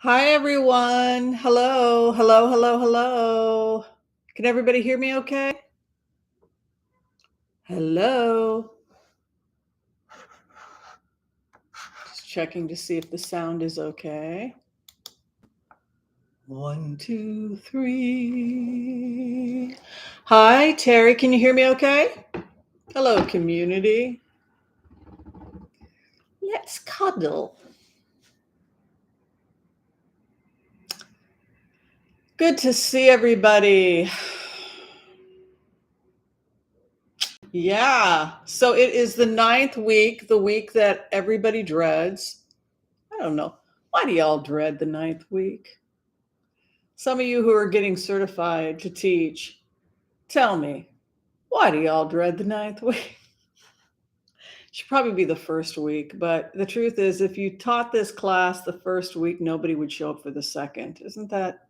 Hi, everyone. Hello, hello, hello, hello. Can everybody hear me okay? Hello. Just checking to see if the sound is okay. 1, 2, 3. Hi, Terry. Can you hear me okay? Hello, community. Let's cuddle. Good to see everybody. Yeah. So it is the 9th week, the week that everybody dreads. I don't know. Why do y'all dread the 9th week? Some of you who are getting certified to teach, tell me, why do y'all dread the 9th week? Should probably be the first week, but the truth is, if you taught this class the first week, nobody would show up for the second. Isn't that?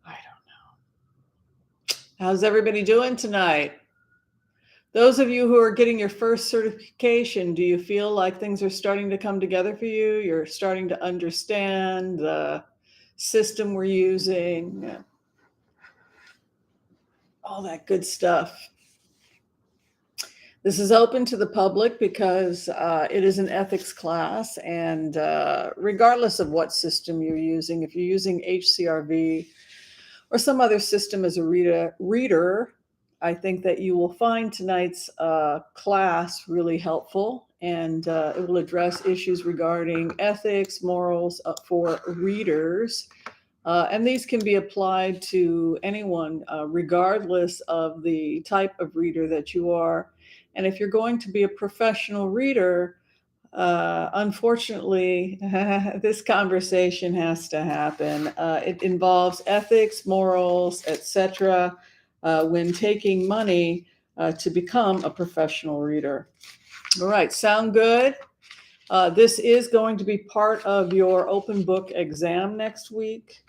I don't know. How's everybody doing tonight? Those of you who are getting your first certification, do you feel like things are starting to come together for you? You're starting to understand the system we're using, all that good stuff. This is open to the public because it is an ethics class, and regardless of what system you're using, if you're using HCRV or some other system as a reader, I think that you will find tonight's class really helpful, and it will address issues regarding ethics, morals for readers. And these can be applied to anyone, regardless of the type of reader that you are. And if you're going to be a professional reader, unfortunately, this conversation has to happen. It involves ethics, morals, etc. When taking money to become a professional reader. All right, sound good? This is going to be part of your open book exam next week.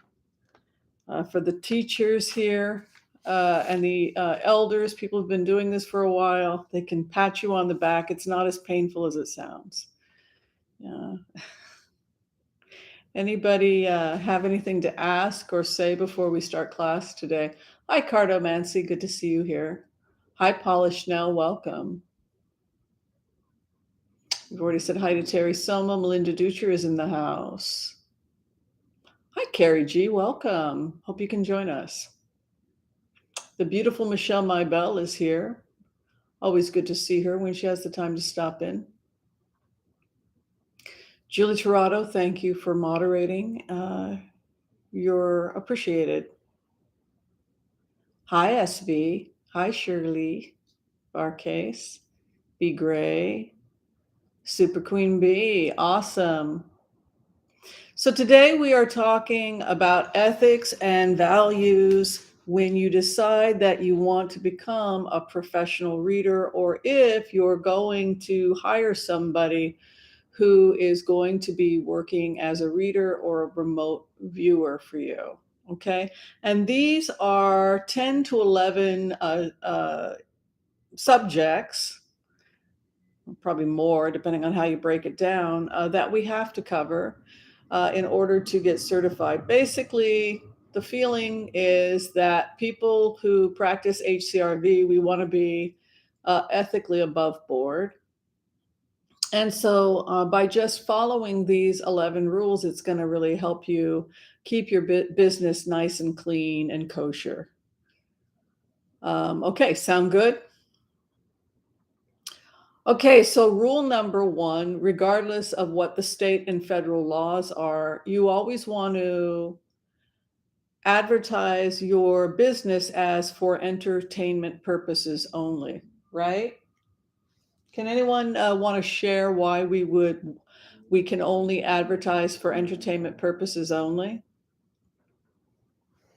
For the teachers here and the elders, people who've been doing this for a while, they can pat you on the back. It's not as painful as it sounds. Anybody have anything to ask or say before we start class today? Hi, Cardomancy. Good to see you here. Hi, Paula Schnell. Welcome. We've already said hi to Terry Soma. Melinda Ducher is in the house. Hi, Carrie G. Welcome. Hope you can join us. The beautiful Michelle Maibel is here. Always good to see her when she has the time to stop in. Julie Torado, thank you for moderating. You're appreciated. Hi, SV. Hi, Shirley. Barcase. B. Gray. Super Queen B. Awesome. So today we are talking about ethics and values when you decide that you want to become a professional reader, or if you're going to hire somebody who is going to be working as a reader or a remote viewer for you. Okay. And these are 10 to 11 subjects, probably more depending on how you break it down, that we have to cover in order to get certified. Basically, the feeling is that people who practice HCRV, we want to be ethically above board. And so by just following these 11 rules, it's going to really help you keep your business nice and clean and kosher. Okay, sound good? Okay, so rule number one, regardless of what the state and federal laws are, you always want to advertise your business as for entertainment purposes only, right? Can anyone want to share why we can only advertise for entertainment purposes only?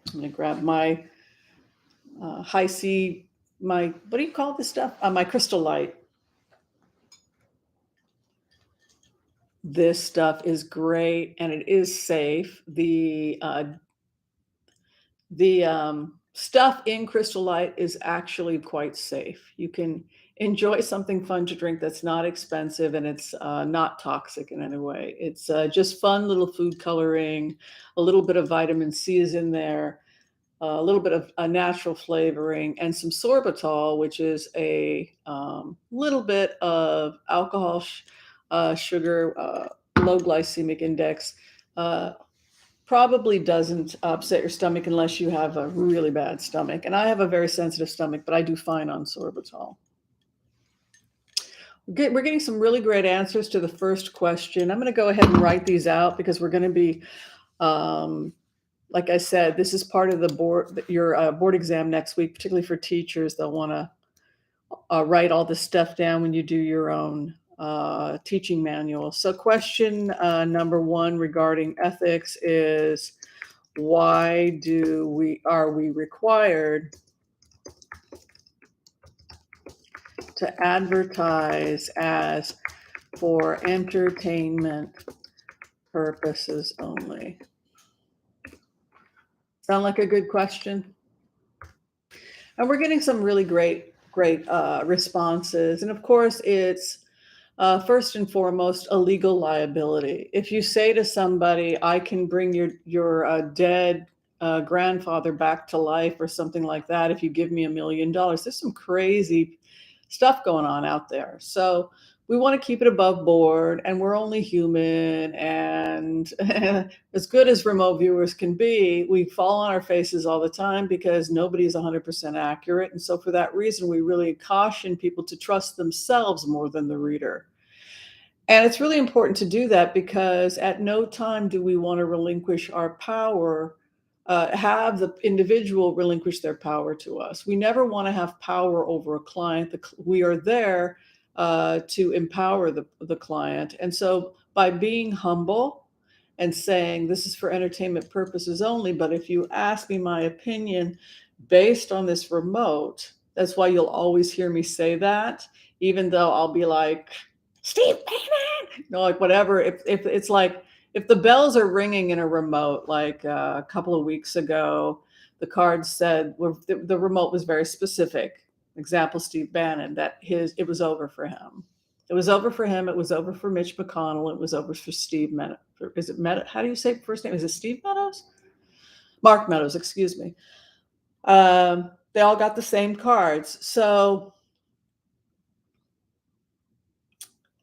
I'm going to grab my high C, what do you call this stuff? My crystal light. This stuff is great and it is safe. The stuff in crystal light is actually quite safe. You can enjoy something fun to drink that's not expensive and it's not toxic in any way. It's just fun little food coloring, a little bit of vitamin C is in there, a little bit of a natural flavoring, and some sorbitol, which is a little bit of alcohol, sugar, low glycemic index. Uh, Probably doesn't upset your stomach unless you have a really bad stomach. And I have a very sensitive stomach, but I do fine on sorbitol. We're getting some really great answers to the first question. I'm going to go ahead and write these out because we're going to be, like I said, this is part of the your board exam next week, particularly for teachers. They'll want to write all this stuff down when you do your own teaching manual. So question number 1 regarding ethics is, why are we required to advertise as for entertainment purposes only? Sound like a good question? And we're getting some really great responses. And of course, it's first and foremost a legal liability. If you say to somebody, "I can bring your dead grandfather back to life," or something like that, if you give me $1 million, there's some crazy stuff going on out there. So we want to keep it above board, and we're only human. And as good as remote viewers can be, we fall on our faces all the time because nobody's 100% accurate. And so for that reason, we really caution people to trust themselves more than the reader. And it's really important to do that because at no time do we want to relinquish our power, have the individual relinquish their power to us. We never want to have power over a client. We are there to empower the client. And so by being humble and saying, "This is for entertainment purposes only, but if you ask me my opinion based on this remote," that's why you'll always hear me say that, even though I'll be like, "Steve Bannon," like whatever. If it's like, if the bells are ringing in a remote, like a couple of weeks ago, the card said, the remote was very specific. Example, Steve Bannon, that it was over for him. It was over for him. It was over for Mitch McConnell. It was over for Steve Meadows. Is it Meadows? How do you say first name? Is it Steve Meadows? Mark Meadows, excuse me. They all got the same cards. So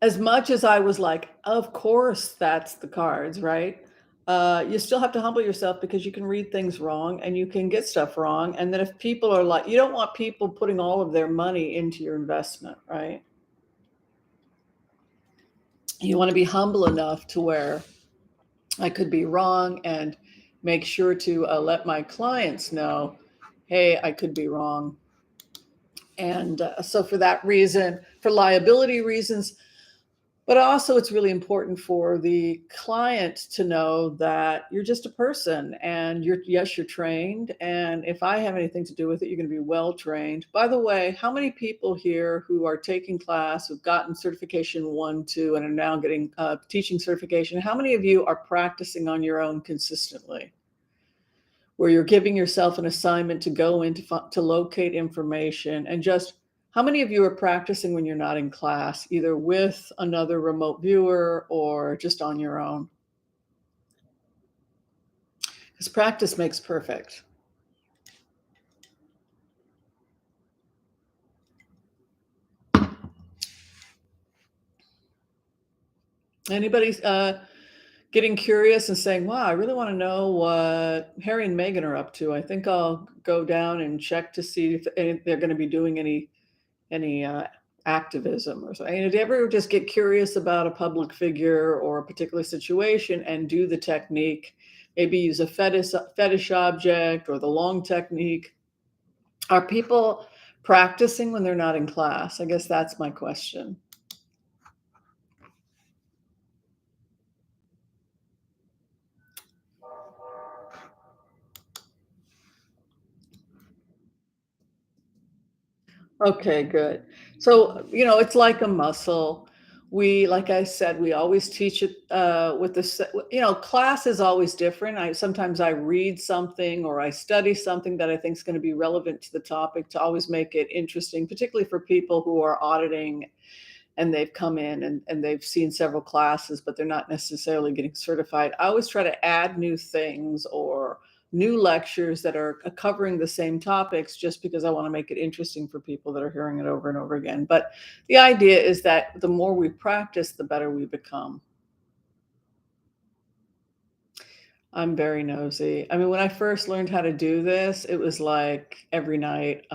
as much as I was like, of course, that's the cards, right? You still have to humble yourself because you can read things wrong and you can get stuff wrong. And then if people are like, you don't want people putting all of their money into your investment, right? You want to be humble enough to where I could be wrong and make sure to let my clients know, hey, I could be wrong. And so for that reason, for liability reasons, but also it's really important for the client to know that you're just a person and you're trained. And if I have anything to do with it, you're going to be well trained. By the way, how many people here who are taking class, who've gotten certification 1, 2, and are now getting teaching certification, how many of you are practicing on your own consistently? Where you're giving yourself an assignment to go in to locate information, and just how many of you are practicing when you're not in class, either with another remote viewer or just on your own? Because practice makes perfect. Anybody's getting curious and saying, wow, I really want to know what Harry and Meghan are up to. I think I'll go down and check to see if they're going to be doing any activism or something. Did you ever just get curious about a public figure or a particular situation and do the technique? Maybe use a fetish object or the long technique. Are people practicing when they're not in class? I guess that's my question. Okay, good. So, it's like a muscle. Like I said, we always teach it with class is always different. Sometimes I read something or I study something that I think is going to be relevant to the topic to always make it interesting, particularly for people who are auditing and they've come in and they've seen several classes, but they're not necessarily getting certified. I always try to add new things or new lectures that are covering the same topics just because I want to make it interesting for people that are hearing it over and over again. But the idea is that the more we practice, the better we become. I'm very nosy. I mean, when I first learned how to do this, it was like every night.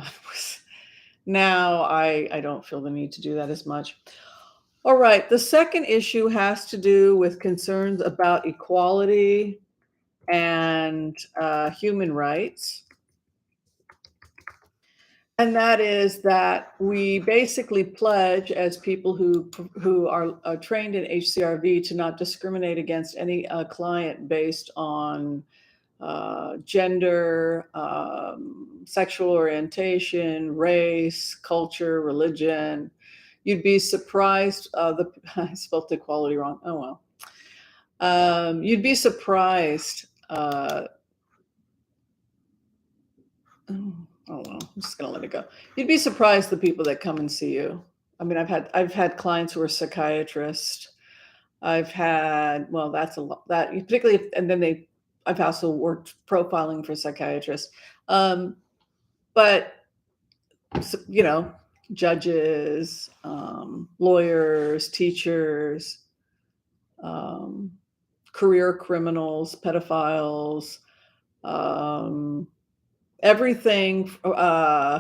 Now I don't feel the need to do that as much. All right. The second issue has to do with concerns about equality and human rights. And that is that we basically pledge as people who are trained in HCRV to not discriminate against any client based on gender, sexual orientation, race, culture, religion. You'd be surprised. I spelled equality wrong. Oh well. You'd be surprised. Oh well, I'm just gonna let it go. You'd be surprised the people that come and see you. I mean, I've had clients who are psychiatrists. I've had that's a lot that particularly, and then I've also worked profiling for psychiatrists. But judges, lawyers, teachers, career criminals, pedophiles, everything,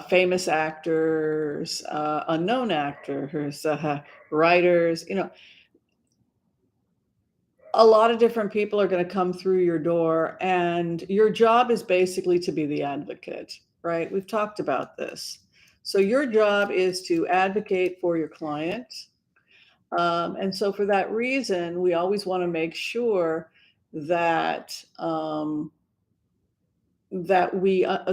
famous actors, unknown actors, writers, a lot of different people are going to come through your door, and your job is basically to be the advocate, right? We've talked about this. So your job is to advocate for your client. And so for that reason, we always want to make sure that we're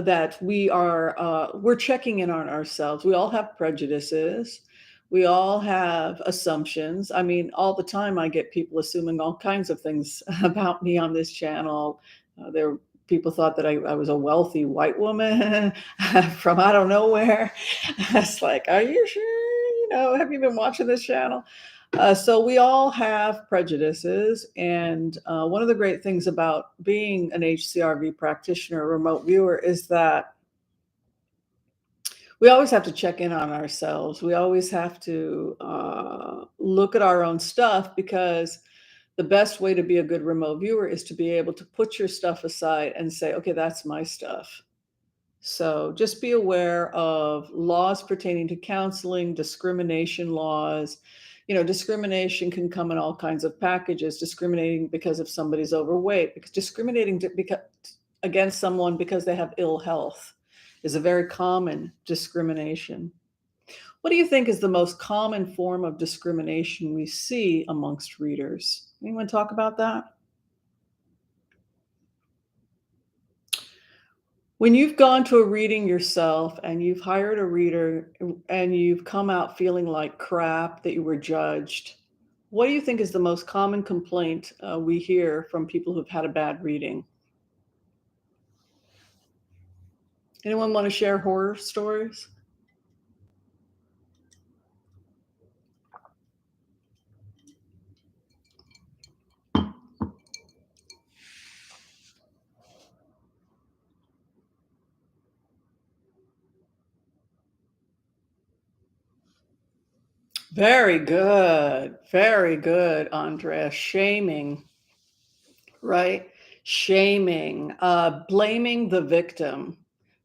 checking in on ourselves. We all have prejudices. We all have assumptions. I mean, all the time I get people assuming all kinds of things about me on this channel. People thought that I was a wealthy white woman from I don't know where. It's like, are you sure? Have you been watching this channel? So we all have prejudices, and one of the great things about being an HCRV practitioner, a remote viewer, is that we always have to check in on ourselves. We always have to look at our own stuff, because the best way to be a good remote viewer is to be able to put your stuff aside and say, okay, that's my stuff. So just be aware of laws pertaining to counseling, discrimination laws. Discrimination can come in all kinds of packages. Discriminating because if somebody's overweight, because discriminating against someone because they have ill health is a very common discrimination. What do you think is the most common form of discrimination we see amongst readers? Anyone talk about that? When you've gone to a reading yourself and you've hired a reader and you've come out feeling like crap, that you were judged, what do you think is the most common complaint we hear from people who've had a bad reading? Anyone want to share horror stories? Very good. Very good, Andrea. Shaming, right? Shaming, blaming the victim,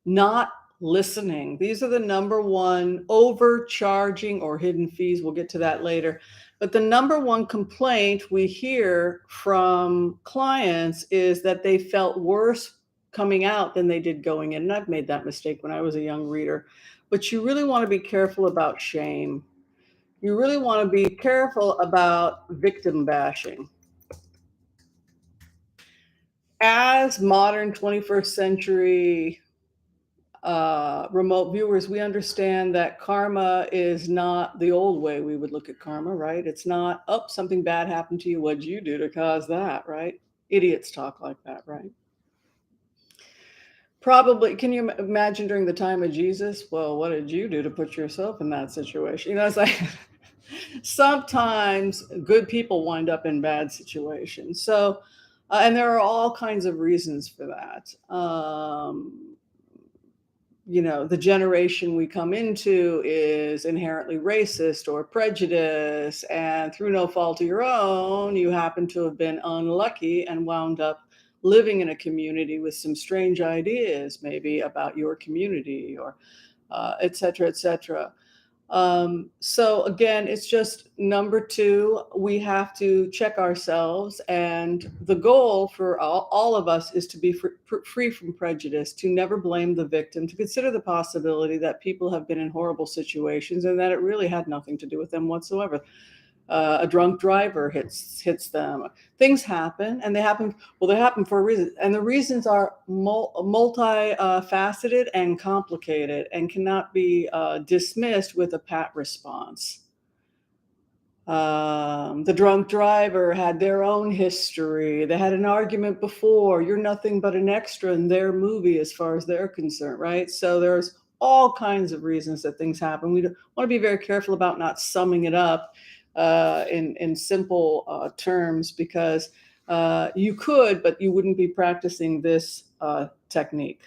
not listening. These are the number one, overcharging or hidden fees. We'll get to that later. But the number one complaint we hear from clients is that they felt worse coming out than they did going in. And I've made that mistake when I was a young reader. But you really want to be careful about shame. You really want to be careful about victim bashing. As modern 21st century remote viewers, we understand that karma is not the old way we would look at karma, right? It's not, oh, something bad happened to you. What'd you do to cause that, right? Idiots talk like that, right? Probably, can you imagine during the time of Jesus? Well, what did you do to put yourself in that situation? It's like sometimes good people wind up in bad situations. So, and there are all kinds of reasons for that. The generation we come into is inherently racist or prejudiced, and through no fault of your own, you happen to have been unlucky and wound up living in a community with some strange ideas, maybe about your community or et cetera, et cetera. So again, it's just number two, we have to check ourselves. And the goal for all of us is to be free from prejudice, to never blame the victim, to consider the possibility that people have been in horrible situations and that it really had nothing to do with them whatsoever. A drunk driver hits them. Things happen, and they happen. Well, they happen for a reason, and the reasons are multi-faceted and complicated, and cannot be dismissed with a pat response. The drunk driver had their own history. They had an argument before. You're nothing but an extra in their movie, as far as they're concerned, right? So there's all kinds of reasons that things happen. We want to be very careful about not summing it up in simple terms, because you could, but you wouldn't be practicing this technique.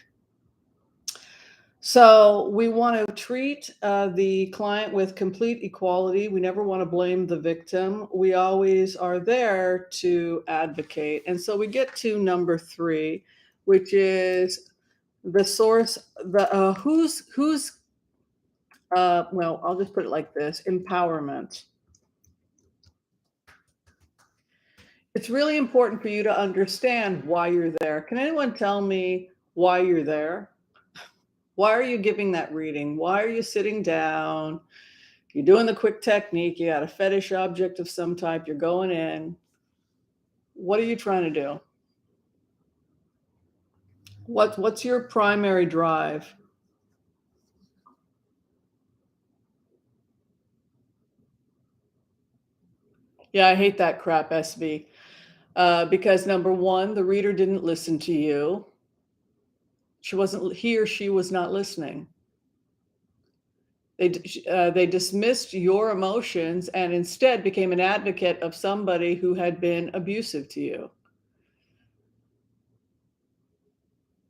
So we want to treat the client with complete equality. We never want to blame the victim. We always are there to advocate. And so we get to number three, which is the source, well, I'll just put it like this: empowerment. It's really important for you to understand why you're there. Can anyone tell me why you're there? Why are you giving that reading? Why are you sitting down? You're doing the quick technique. You got a fetish object of some type. You're going in. What are you trying to do? What's your primary drive? Yeah, I hate that crap, SV. Because number one, the reader didn't listen to you. He or she was not listening. They dismissed your emotions and instead became an advocate of somebody who had been abusive to you.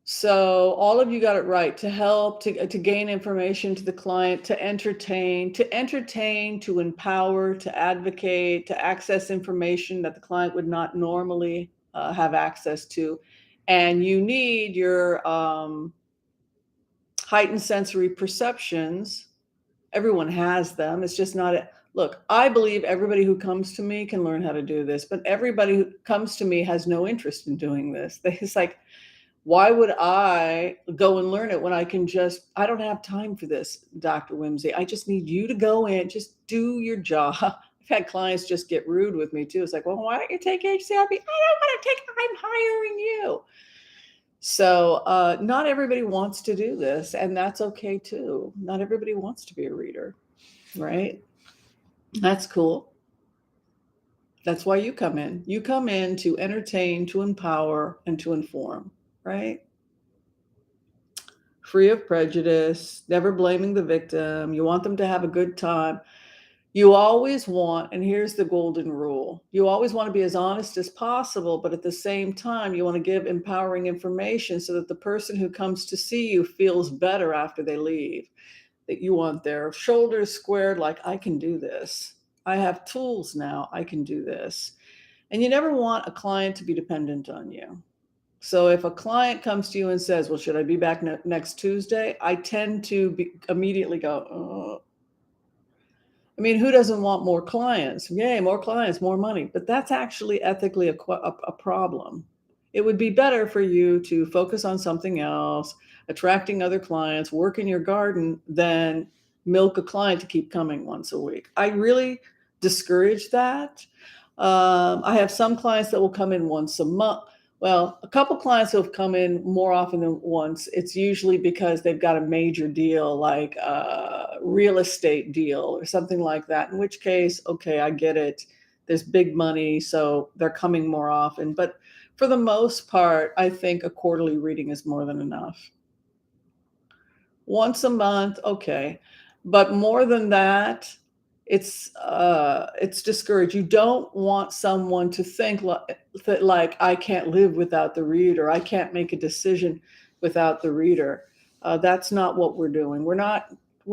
So all of you got it right: to help, to gain information to the client, to entertain, to empower, to advocate, to access information that the client would not normally have access to. And you need your heightened sensory perceptions. Everyone has them. It's just not a look. I believe everybody who comes to me can learn how to do this, but everybody who comes to me has no interest in doing this. It's like, why would I go and learn it when I don't have time for this, Dr. Whimsy. I just need you to go in, just do your job. I've had clients just get rude with me too. It's like, well, why don't you take HCRV? I don't want to take it. I'm hiring you. So not everybody wants to do this, and that's okay too. Not everybody wants to be a reader, right? That's cool. That's why you come in. You come in to entertain, to empower, and to inform, right? Free of prejudice, never blaming the victim. You want them to have a good time. You always want, and here's the golden rule, you always want to be as honest as possible, but at the same time, you want to give empowering information so that the person who comes to see you feels better after they leave. That you want their shoulders squared, like, I can do this. I have tools now. I can do this. And you never want a client to be dependent on you. So if a client comes to you and says, well, should I be back next Tuesday? I tend to immediately go, oh. I mean, who doesn't want more clients? Yay, more clients, more money. But that's actually ethically a problem. It would be better for you to focus on something else, attracting other clients, work in your garden, than milk a client to keep coming once a week. I really discourage that. I have some clients that will come in once a month, Well, a couple clients who have come in more often than once, it's usually because they've got a major deal, like a real estate deal or something like that, in which case, okay, I get it. There's big money, so they're coming more often. But for the most part, I think a quarterly reading is more than enough. Once a month, okay. But more than that, it's discouraged. You don't want someone to think that like I can't live without the reader. I can't make a decision without the reader. That's not what we're doing. We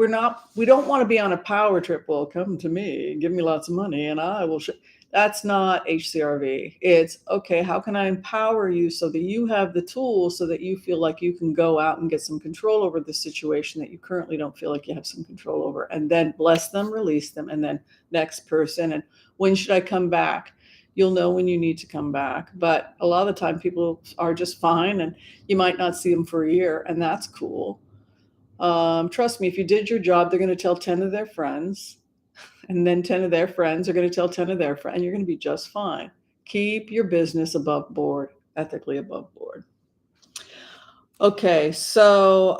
don't want to be on a power trip. Well, come to me, give me lots of money, and I will. That's not HCRV. It's okay. How can I empower you so that you have the tools so that you feel like you can go out and get some control over the situation that you currently don't feel like you have some control over, and then bless them, release them, and then next person. And when should I come back? You'll know when you need to come back. But a lot of the time, people are just fine, and you might not see them for a year, and that's cool. Trust me, if you did your job, they're going to tell 10 of their friends, and then 10 of their friends are going to tell 10 of their friends, and you're going to be just fine. Keep your business above board, ethically above board. Okay, so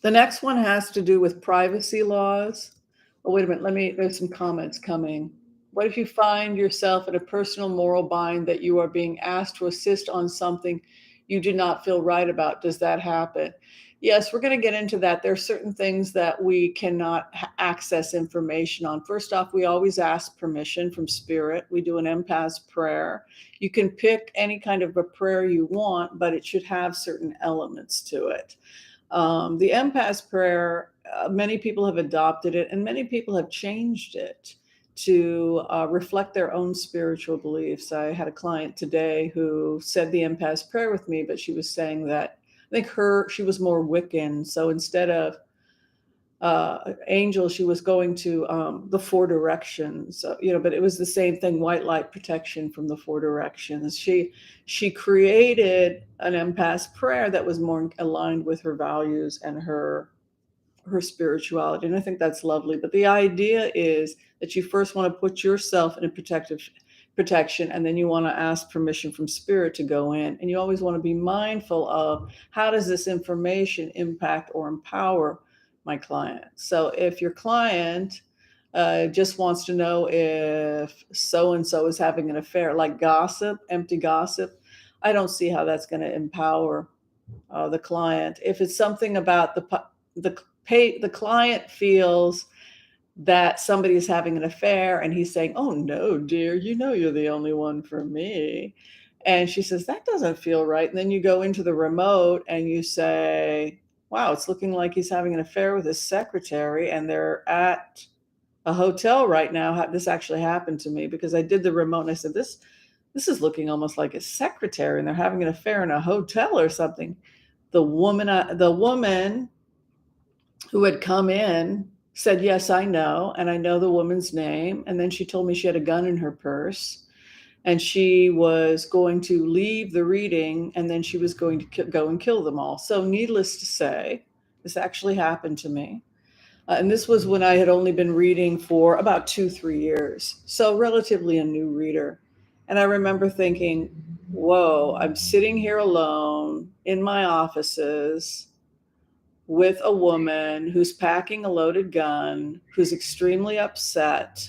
the next one has to do with privacy laws. Oh, wait a minute, there's some comments coming. What if you find yourself in a personal moral bind that you are being asked to assist on something you do not feel right about? Does that happen? Yes, we're going to get into that. There are certain things that we cannot access information on. First off, we always ask permission from spirit. We do an impasse prayer. You can pick any kind of a prayer you want, but it should have certain elements to it. The impasse prayer, many people have adopted it, and many people have changed it to reflect their own spiritual beliefs. I had a client today who said the impasse prayer with me, but she was saying that I think she was more Wiccan. So instead of angel, she was going to the four directions, but it was the same thing, white light protection from the four directions. She created an impasse prayer that was more aligned with her values and her spirituality. And I think that's lovely. But the idea is that you first want to put yourself in a protection, and then you want to ask permission from spirit to go in. And you always want to be mindful of, how does this information impact or empower my client? So if your client just wants to know if so-and-so is having an affair, like gossip, empty gossip, I don't see how that's going to empower the client. If it's something about the client feels that somebody is having an affair and he's saying, "Oh no, dear, you know you're the only one for me." And she says, "That doesn't feel right." And then you go into the remote and you say, "Wow, it's looking like he's having an affair with his secretary, and they're at a hotel right now." This actually happened to me because I did the remote and I said, this is looking almost like his secretary, and they're having an affair in a hotel or something. The woman who had come in said, "Yes, I know. And I know the woman's name." And then she told me she had a gun in her purse and she was going to leave the reading, and then she was going to go and kill them all. So needless to say, this actually happened to me. And this was when I had only been reading for about 2-3 years. So relatively a new reader. And I remember thinking, whoa, I'm sitting here alone in my offices with a woman who's packing a loaded gun, who's extremely upset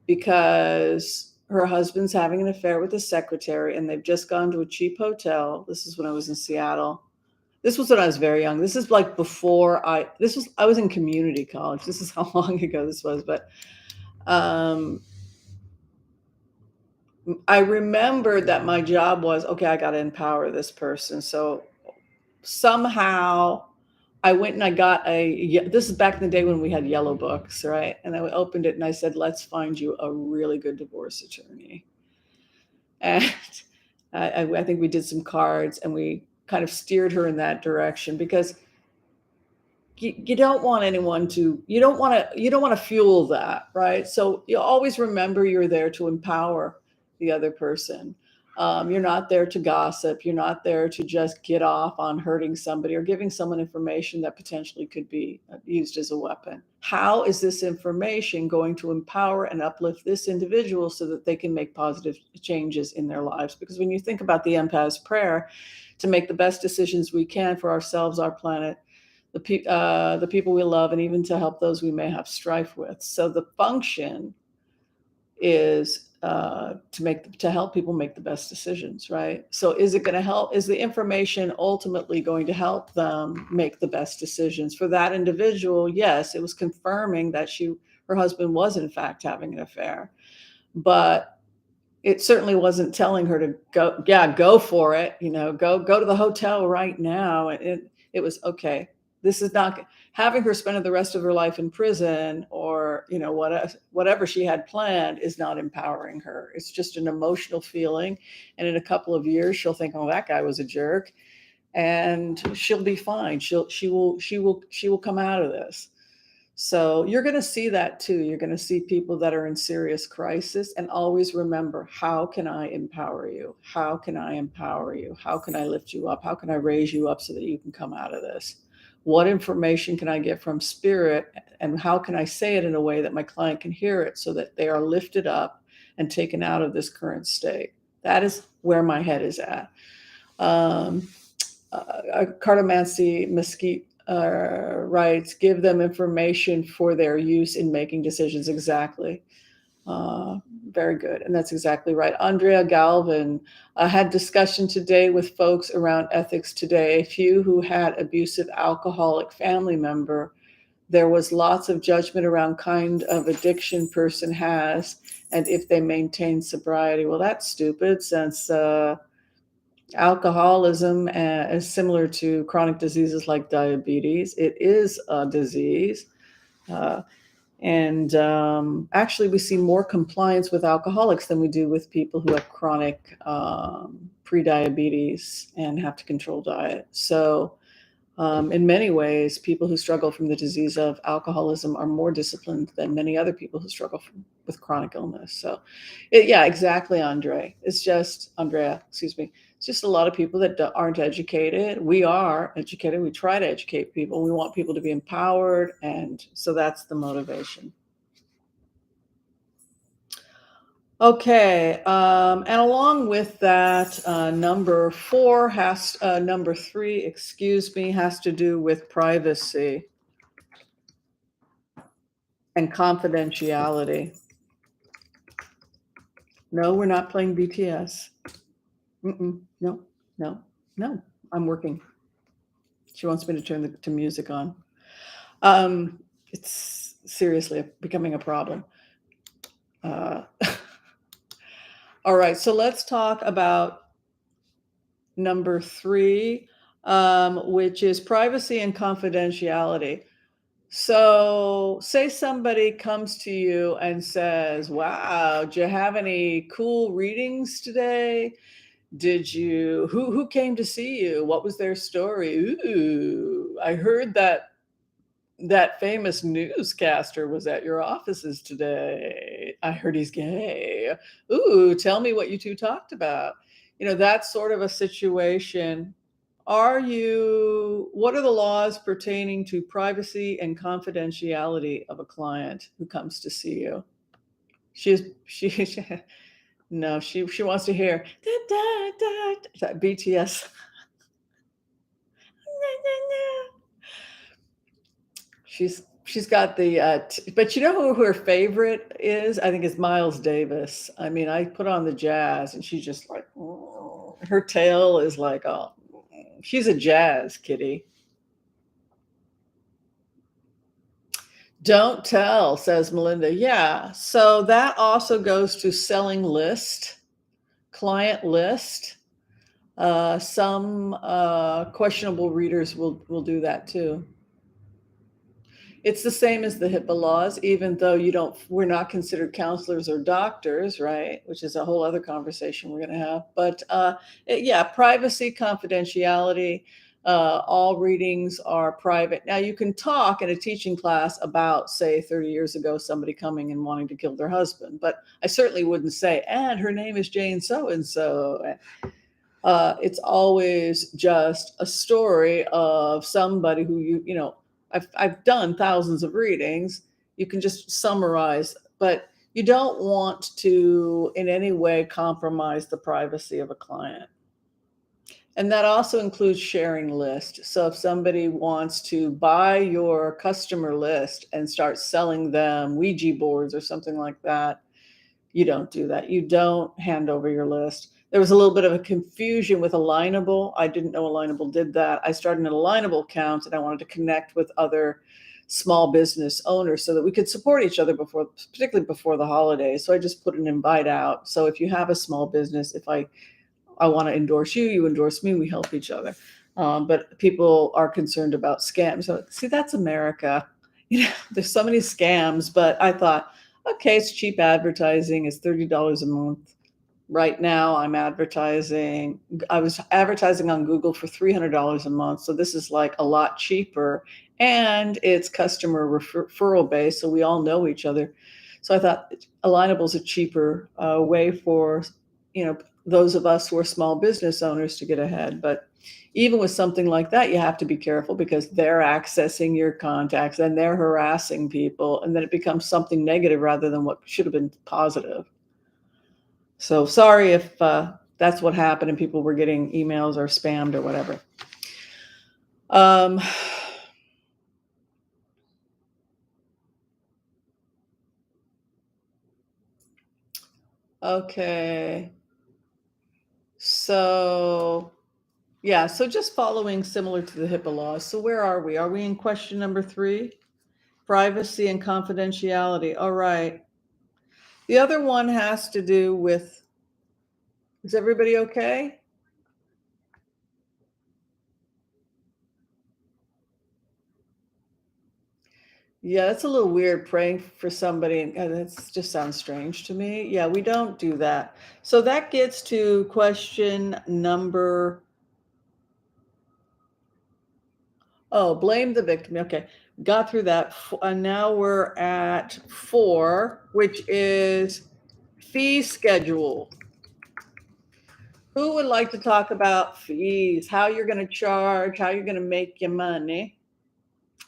because her husband's having an affair with his secretary, and they've just gone to a cheap hotel. This is when I was in Seattle. This was when I was very young. This is like I was in community college. This is how long ago this was. But I remembered that my job was, okay, I got to empower this person. So somehow I went and I got this is back in the day when we had yellow books, right? And I opened it and I said, "Let's find you a really good divorce attorney." And I think we did some cards and we kind of steered her in that direction, because you don't want anyone to, you don't want to fuel that, right? So you always remember you're there to empower the other person. You're not there to gossip. You're not there to just get off on hurting somebody or giving someone information that potentially could be used as a weapon. How is this information going to empower and uplift this individual so that they can make positive changes in their lives? Because when you think about the Impasse Prayer, to make the best decisions we can for ourselves, our planet, the people we love, and even to help those we may have strife with. So the function is to help people make the best decisions, right? So is it going to help? Is the information ultimately going to help them make the best decisions for that individual? Yes, it was confirming that her husband was in fact having an affair, but it certainly wasn't telling her to go for it, go to the hotel right now. It was okay. This is not having her spend the rest of her life in prison or, whatever she had planned is not empowering her. It's just an emotional feeling. And in a couple of years, she'll think, oh, that guy was a jerk, and she'll be fine. She will come out of this. So you're going to see that too. You're going to see people that are in serious crisis, and always remember, how can I empower you? How can I empower you? How can I lift you up? How can I raise you up so that you can come out of this? What information can I get from spirit, and how can I say it in a way that my client can hear it so that they are lifted up and taken out of this current state? That is where my head is at. Cartomancy Mesquite writes, give them information for their use in making decisions. Exactly. Very good. And that's exactly right. Andrea Galvin had discussion today with folks around ethics today. A few who had abusive alcoholic family member, there was lots of judgment around kind of addiction person has and if they maintain sobriety. Well, that's stupid, since alcoholism is similar to chronic diseases like diabetes. It is a disease. And actually, we see more compliance with alcoholics than we do with people who have chronic prediabetes and have to control diet. So in many ways, people who struggle from the disease of alcoholism are more disciplined than many other people who struggle with chronic illness. So yeah, exactly, Andrea, excuse me. It's just a lot of people that aren't educated. We are educated. We try to educate people. We want people to be empowered. And so that's the motivation. Okay. And along with that, number three, has to do with privacy and confidentiality. No, we're not playing BTS. No. I'm working. She wants me to turn the music on. It's seriously becoming a problem. All right, so let's talk about number three, which is privacy and confidentiality. So say somebody comes to you and says, wow, do you have any cool readings today? Who came to see you? What was their story? Ooh, I heard that famous newscaster was at your offices today. I heard he's gay. Ooh, tell me what you two talked about. That's sort of a situation. What are the laws pertaining to privacy and confidentiality of a client who comes to see you? No, she wants to hear that BTS. She's got the but you know who her favorite is? I think it's Miles Davis. I mean, I put on the jazz and she's just like, oh, her tail is like, oh, she's a jazz kitty. Don't tell, says Melinda. Yeah. So that also goes to selling list, client list. Some questionable readers will do that too. It's the same as the HIPAA laws, even though we're not considered counselors or doctors, right? Which is a whole other conversation we're going to have. But yeah, privacy, confidentiality. All readings are private. Now, you can talk in a teaching class about, say, 30 years ago, somebody coming and wanting to kill their husband, but I certainly wouldn't say, and her name is Jane so and so. It's always just a story of somebody who I've done thousands of readings. You can just summarize, but you don't want to in any way compromise the privacy of a client. And that also includes sharing list. So if somebody wants to buy your customer list and start selling them Ouija boards or something like that, you don't do that. You don't hand over your list. There was a little bit of a confusion with Alignable. I didn't know Alignable did that. I started an Alignable account and I wanted to connect with other small business owners so that we could support each other particularly before the holidays. So I just put an invite out. So if you have a small business, if I want to endorse you, you endorse me, we help each other. But people are concerned about scams. So see, that's America. There's so many scams, but I thought, okay, it's cheap advertising. It's $30 a month. Right now, I was advertising on Google for $300 a month. So this is like a lot cheaper, and it's customer referral based. So we all know each other. So I thought Alignable is a cheaper way for, those of us who are small business owners to get ahead. But even with something like that, you have to be careful because they're accessing your contacts and they're harassing people, and then it becomes something negative rather than what should have been positive. So sorry if that's what happened and people were getting emails or spammed or whatever. Okay. So, yeah, so just following similar to the HIPAA laws. So where are we? Are we in question number 3? Privacy and confidentiality. All right. The other one has to do with, is everybody okay? Yeah, that's a little weird praying for somebody. And that just sounds strange to me. Yeah, we don't do that. So that gets to question number, oh, blame the victim. Okay, got through that. And now we're at 4, which is fee schedule. Who would like to talk about fees? How you're going to charge, how you're going to make your money?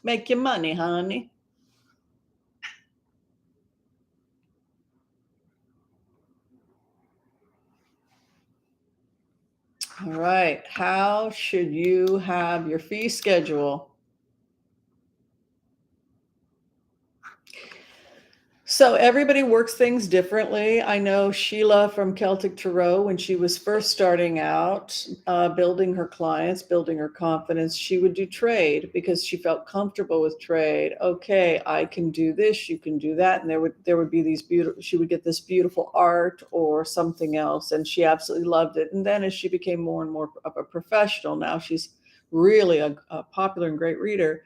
Make your money, honey. All right. How should you have your fee schedule? So everybody works things differently. I know Sheila from Celtic Tarot, when she was first starting out, building her clients, building her confidence, she would do trade because she felt comfortable with trade. Okay, I can do this, you can do that, and there would be these beautiful. She would get this beautiful art or something else, and she absolutely loved it. And then as she became more and more of a professional, now she's really a popular and great reader.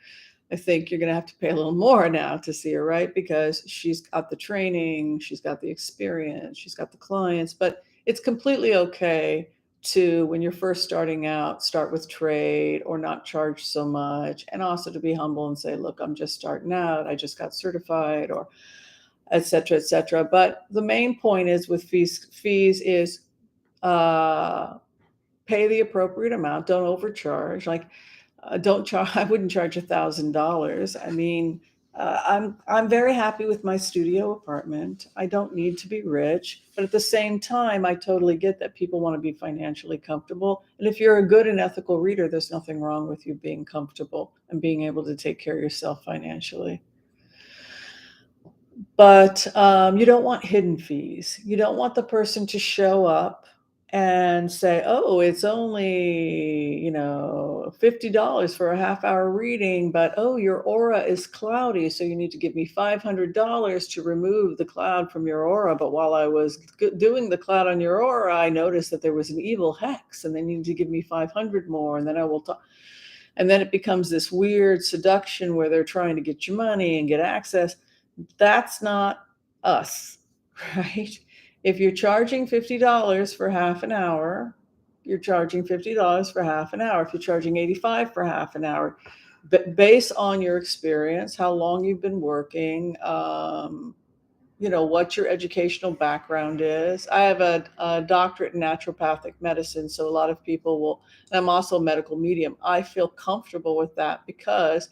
I think you're going to have to pay a little more now to see her, right? Because she's got the training, she's got the experience, she's got the clients, but it's completely okay to, when you're first starting out, start with trade or not charge so much. And also to be humble and say, look, I'm just starting out. I just got certified, or et cetera, et cetera. But the main point is with fees is pay the appropriate amount. Don't overcharge. Like, don't charge. I wouldn't charge $1,000. I mean, I'm very happy with my studio apartment. I don't need to be rich, but at the same time, I totally get that people want to be financially comfortable. And if you're a good and ethical reader, there's nothing wrong with you being comfortable and being able to take care of yourself financially. But you don't want hidden fees. You don't want the person to show up and say, oh, it's only, $50 for a half-hour reading, but oh, your aura is cloudy, so you need to give me $500 to remove the cloud from your aura. But while I was doing the cloud on your aura, I noticed that there was an evil hex, and they need to give me 500 more, and then I will talk. And then it becomes this weird seduction where they're trying to get your money and get access. That's not us, right? If you're charging $50 for half an hour, you're charging $50 for half an hour. If you're charging 85 for half an hour, but based on your experience, how long you've been working, what your educational background is. I have a doctorate in naturopathic medicine, so a lot of people will, and I'm also a medical medium. I feel comfortable with that because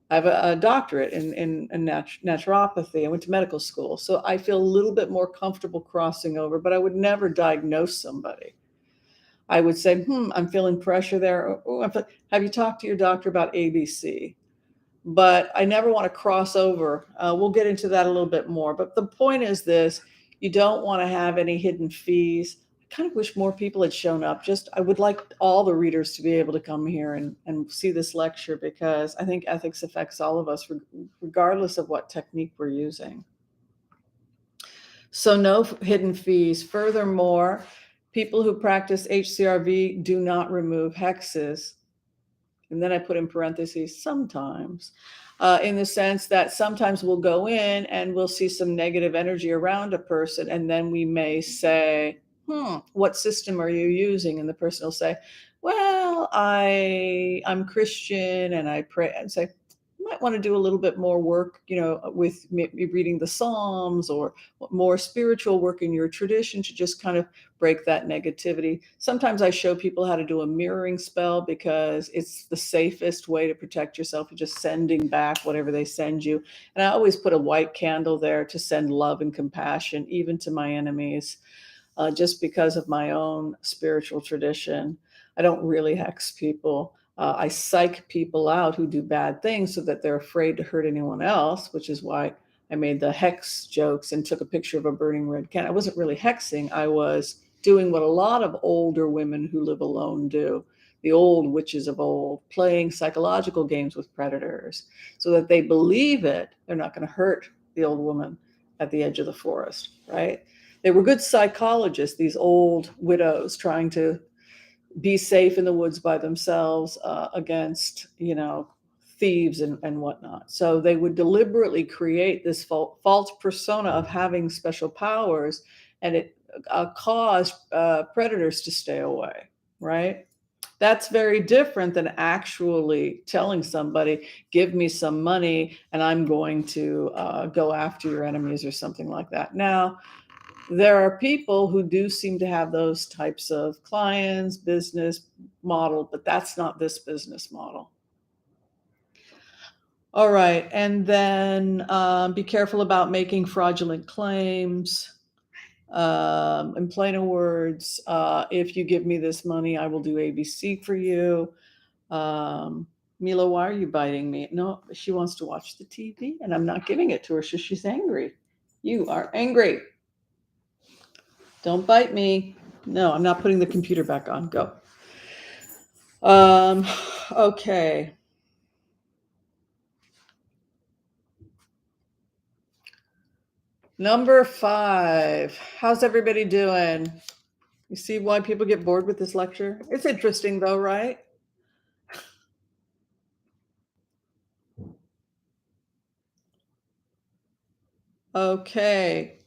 I have a doctorate in naturopathy. I went to medical school, so I feel a little bit more comfortable crossing over, but I would never diagnose somebody. I would say, I'm feeling pressure there. Have you talked to your doctor about ABC? But I never want to cross over. We'll get into that a little bit more. But the point is this: you don't want to have any hidden fees. I kind of wish more people had shown up. I would like all the readers to be able to come here and see this lecture, because I think ethics affects all of us, regardless of what technique we're using. So no hidden fees. Furthermore, people who practice HCRV do not remove hexes. And then I put in parentheses, sometimes, in the sense that sometimes we'll go in and we'll see some negative energy around a person. And then we may say, what system are you using? And the person will say, well, I'm Christian and I pray, and say, you might want to do a little bit more work, with maybe reading the Psalms or more spiritual work in your tradition to just kind of break that negativity. Sometimes I show people how to do a mirroring spell, because it's the safest way to protect yourself. You're just sending back whatever they send you. And I always put a white candle there to send love and compassion, even to my enemies, just because of my own spiritual tradition. I don't really hex people. I psych people out who do bad things so that they're afraid to hurt anyone else, which is why I made the hex jokes and took a picture of a burning red candle. I wasn't really hexing. I was doing what a lot of older women who live alone do, the old witches of old, playing psychological games with predators so that they believe it. They're not going to hurt the old woman at the edge of the forest, right? They were good psychologists, these old widows trying to be safe in the woods by themselves, against, thieves and whatnot. So they would deliberately create this false persona of having special powers, and it caused predators to stay away, right? That's very different than actually telling somebody, give me some money and I'm going to go after your enemies or something like that. Now, there are people who do seem to have those types of clients, business model, but that's not this business model. All right. And then be careful about making fraudulent claims. In plainer words, if you give me this money, I will do ABC for you. Mila, why are you biting me? No, she wants to watch the TV and I'm not giving it to her, so she's angry. You are angry. Don't bite me. No, I'm not putting the computer back on. Go. Okay. Number 5. How's everybody doing? You see why people get bored with this lecture? It's interesting though, right? Okay.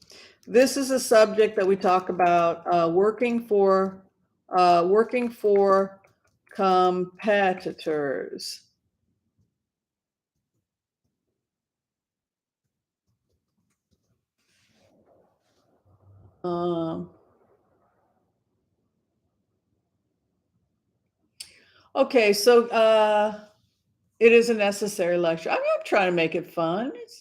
This is a subject that we talk about, working for competitors. Um, okay, so it is a necessary lecture. I'm trying to make it fun. It's,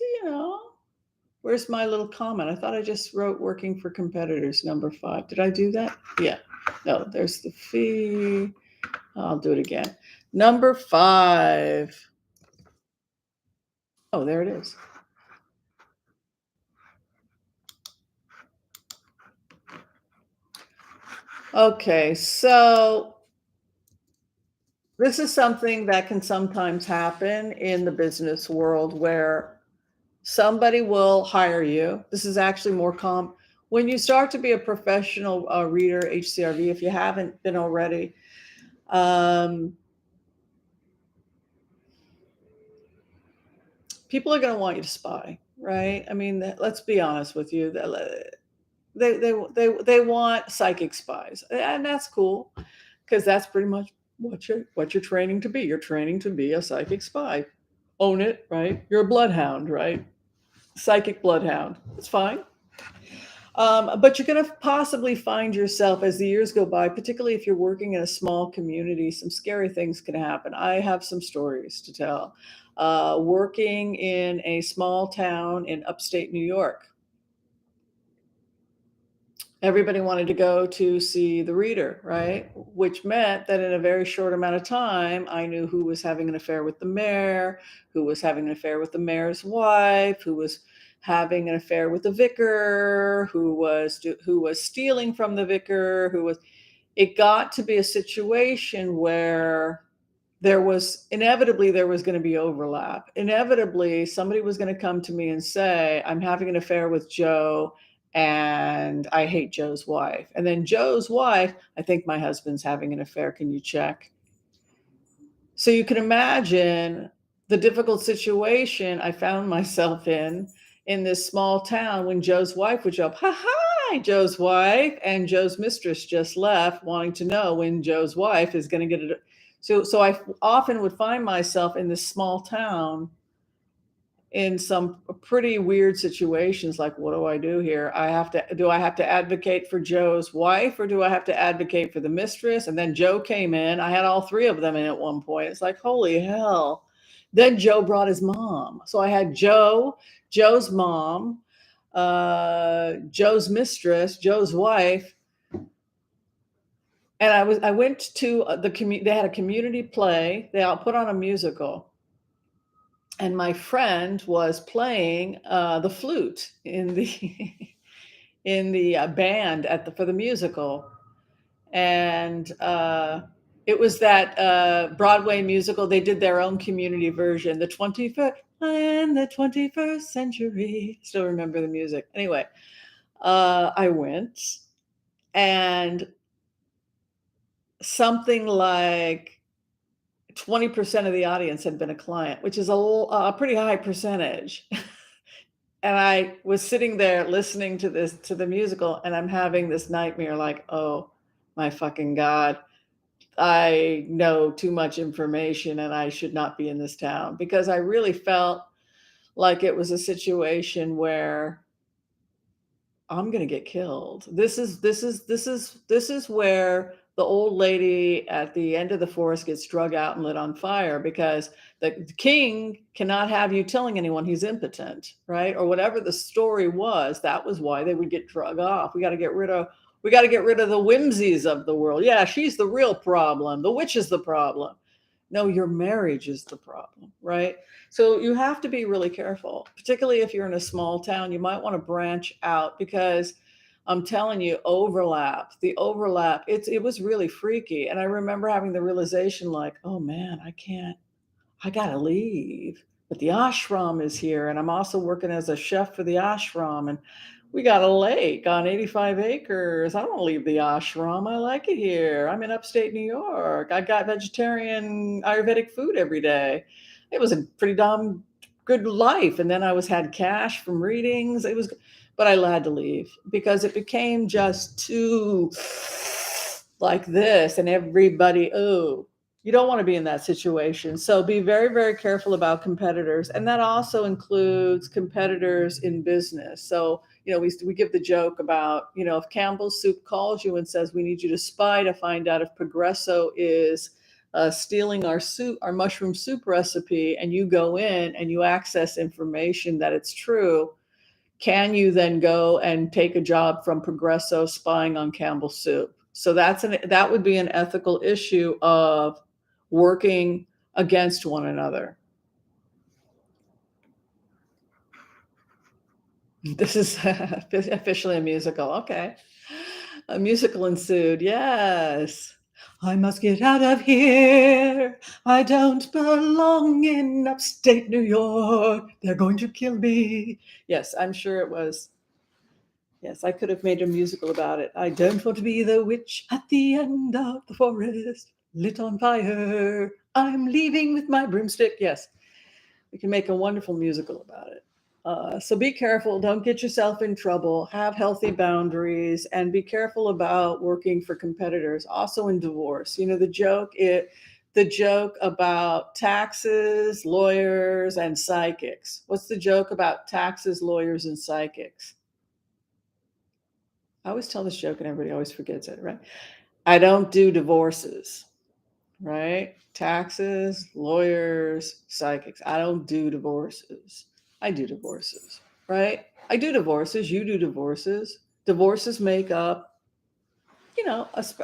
where's my little comment? I thought I just wrote working for competitors, number 5. Did I do that? Yeah. No, there's the fee. I'll do it again. Number 5. Oh, there it is. Okay, so this is something that can sometimes happen in the business world where somebody will hire you. This is actually more common when you start to be a professional reader, HCRV, if you haven't been already. People are going to want you to spy, right? I mean, let's be honest with you. They want psychic spies, and that's cool because that's pretty much what you're training to be. You're training to be a psychic spy. Own it, right? You're a bloodhound, right? Psychic bloodhound. It's fine. But you're going to possibly find yourself as the years go by, particularly if you're working in a small community, some scary things can happen. I have some stories to tell. Working in a small town in upstate New York, everybody wanted to go to see the reader, right? Which meant that in a very short amount of time, I knew who was having an affair with the mayor, who was having an affair with the mayor's wife, who was having an affair with the vicar, who was stealing from the vicar, it got to be a situation where there was going to be overlap. Inevitably, somebody was going to come to me and say, I'm having an affair with Joe and I hate Joe's wife. And then Joe's wife, I think my husband's having an affair. Can you check? So you can imagine the difficult situation I found myself in this small town when Joe's wife would show up. Hi, Joe's wife. And Joe's mistress just left, wanting to know when Joe's wife is going to get it. So I often would find myself in this small town in some pretty weird situations, like, what do I do here? Do I have to advocate for Joe's wife, or do I have to advocate for the mistress? And then Joe came in. I had all three of them in at one point. It's like, holy hell. Then Joe brought his mom. So I had Joe's mom, Joe's mistress, Joe's wife. And I went to they had a community play. They all put on a musical. And my friend was playing the flute in the band for the musical, and it was that Broadway musical. They did their own community version, the 21st century. Still remember the music. Anyway, I went, and something like 20% of the audience had been a client, which is a pretty high percentage. And I was sitting there listening to the musical, and I'm having this nightmare like, oh my fucking God, I know too much information and I should not be in this town, because I really felt like it was a situation where I'm going to get killed. This is where the old lady at the end of the forest gets drug out and lit on fire, because the king cannot have you telling anyone he's impotent, right? Or whatever the story was, that was why they would get drug off. We got to get rid of the Whimsies of the world. Yeah, she's the real problem. The witch is the problem. No, your marriage is the problem, right? So you have to be really careful, particularly if you're in a small town. You might want to branch out, because I'm telling you, the overlap, it was really freaky. And I remember having the realization like, oh man, I gotta leave. But the ashram is here, and I'm also working as a chef for the ashram, and we got a lake on 85 acres. I don't want to leave the ashram. I like it here. I'm in upstate New York. I got vegetarian Ayurvedic food every day. It was a pretty damn good life. And then I had cash from readings. But I had to leave because it became just too like this, and everybody, oh, you don't want to be in that situation. So be very, very careful about competitors. And that also includes competitors in business. So, we give the joke about, if Campbell's Soup calls you and says, we need you to spy to find out if Progresso is stealing our mushroom soup recipe, and you go in and you access information that it's true, can you then go and take a job from Progresso spying on Campbell's Soup? So that would be an ethical issue of working against one another. This is officially a musical. Okay. A musical ensued. Yes. I must get out of here. I don't belong in upstate New York. They're going to kill me. Yes, I'm sure it was. Yes, I could have made a musical about it. I don't want to be the witch at the end of the forest, lit on fire. I'm leaving with my broomstick. Yes, we can make a wonderful musical about it. So be careful. Don't get yourself in trouble. Have healthy boundaries, and be careful about working for competitors. Also in divorce, the joke about taxes, lawyers, and psychics. What's the joke about taxes, lawyers, and psychics? I always tell this joke and everybody always forgets it, right? I don't do divorces, right? Taxes, lawyers, psychics. I don't do divorces. I do divorces, right? I do divorces. You do divorces. Divorces make up,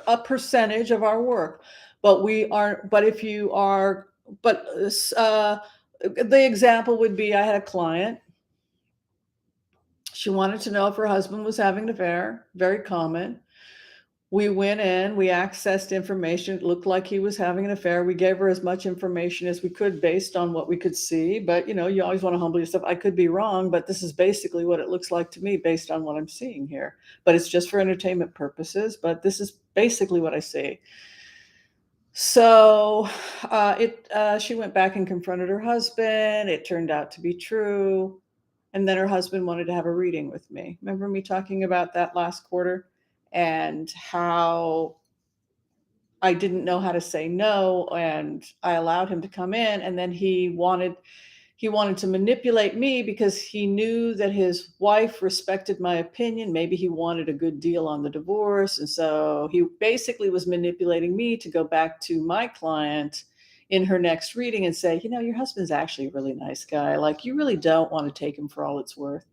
a percentage of our work. But we aren't, but if you are, but the example would be I had a client. She wanted to know if her husband was having an affair, very common. We went in, we accessed information. It looked like he was having an affair. We gave her as much information as we could based on what we could see. But, you always want to humble yourself. I could be wrong, but this is basically what it looks like to me based on what I'm seeing here. But it's just for entertainment purposes. But this is basically what I see. So she went back and confronted her husband. It turned out to be true. And then her husband wanted to have a reading with me. Remember me talking about that last quarter? And how I didn't know how to say no, and I allowed him to come in, and then he wanted to manipulate me because he knew that his wife respected my opinion. Maybe he wanted a good deal on the divorce, and so he basically was manipulating me to go back to my client in her next reading and say, your husband's actually a really nice guy. Like, you really don't want to take him for all it's worth.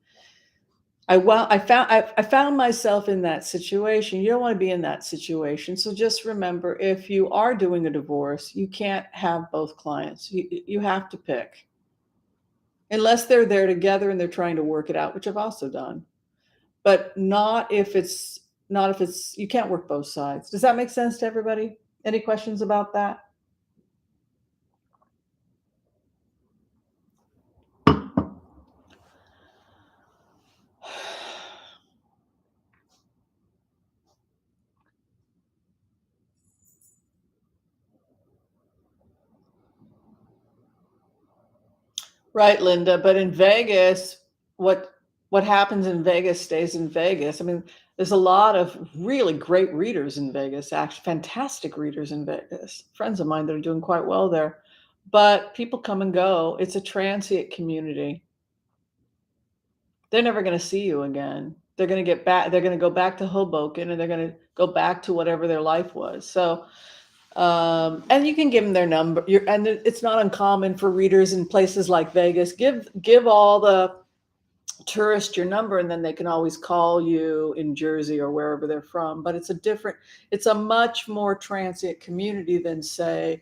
I found myself in that situation. You don't want to be in that situation. So just remember, if you are doing a divorce, you can't have both clients. You have to pick. Unless they're there together and they're trying to work it out, which I've also done. But not if it's you can't work both sides. Does that make sense to everybody? Any questions about that? Right, Linda. But in Vegas, what happens in Vegas stays in Vegas. I mean, there's a lot of really great readers in Vegas, actually fantastic readers in Vegas. Friends of mine that are doing quite well there. But people come and go. It's a transient community. They're never going to see you again. They're going to get back. They're going to go back to Hoboken, and they're going to go back to whatever their life was. So, and you can give them their number. And it's not uncommon for readers in places like Vegas. Give all the tourists your number, and then they can always call you in Jersey or wherever they're from. But it's a much more transient community than, say,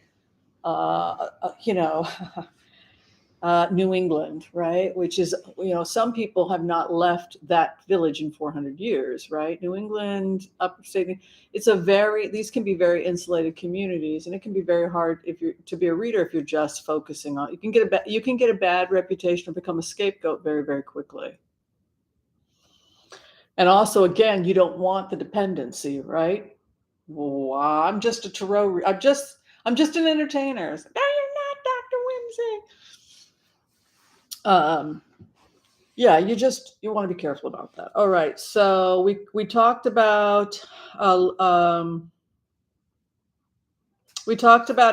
New England, right? Which is, some people have not left that village in 400 years, right? New England, upstate, these can be very insulated communities, and it can be very hard to be a reader if you're just focusing on, you can get a bad reputation or become a scapegoat very, very quickly. And also, again, you don't want the dependency, right? Well, I'm just a tarot, I'm just an entertainer. It's like, no, you're not, Dr. Whimsy. Yeah, you want to be careful about that. All right, so we talked about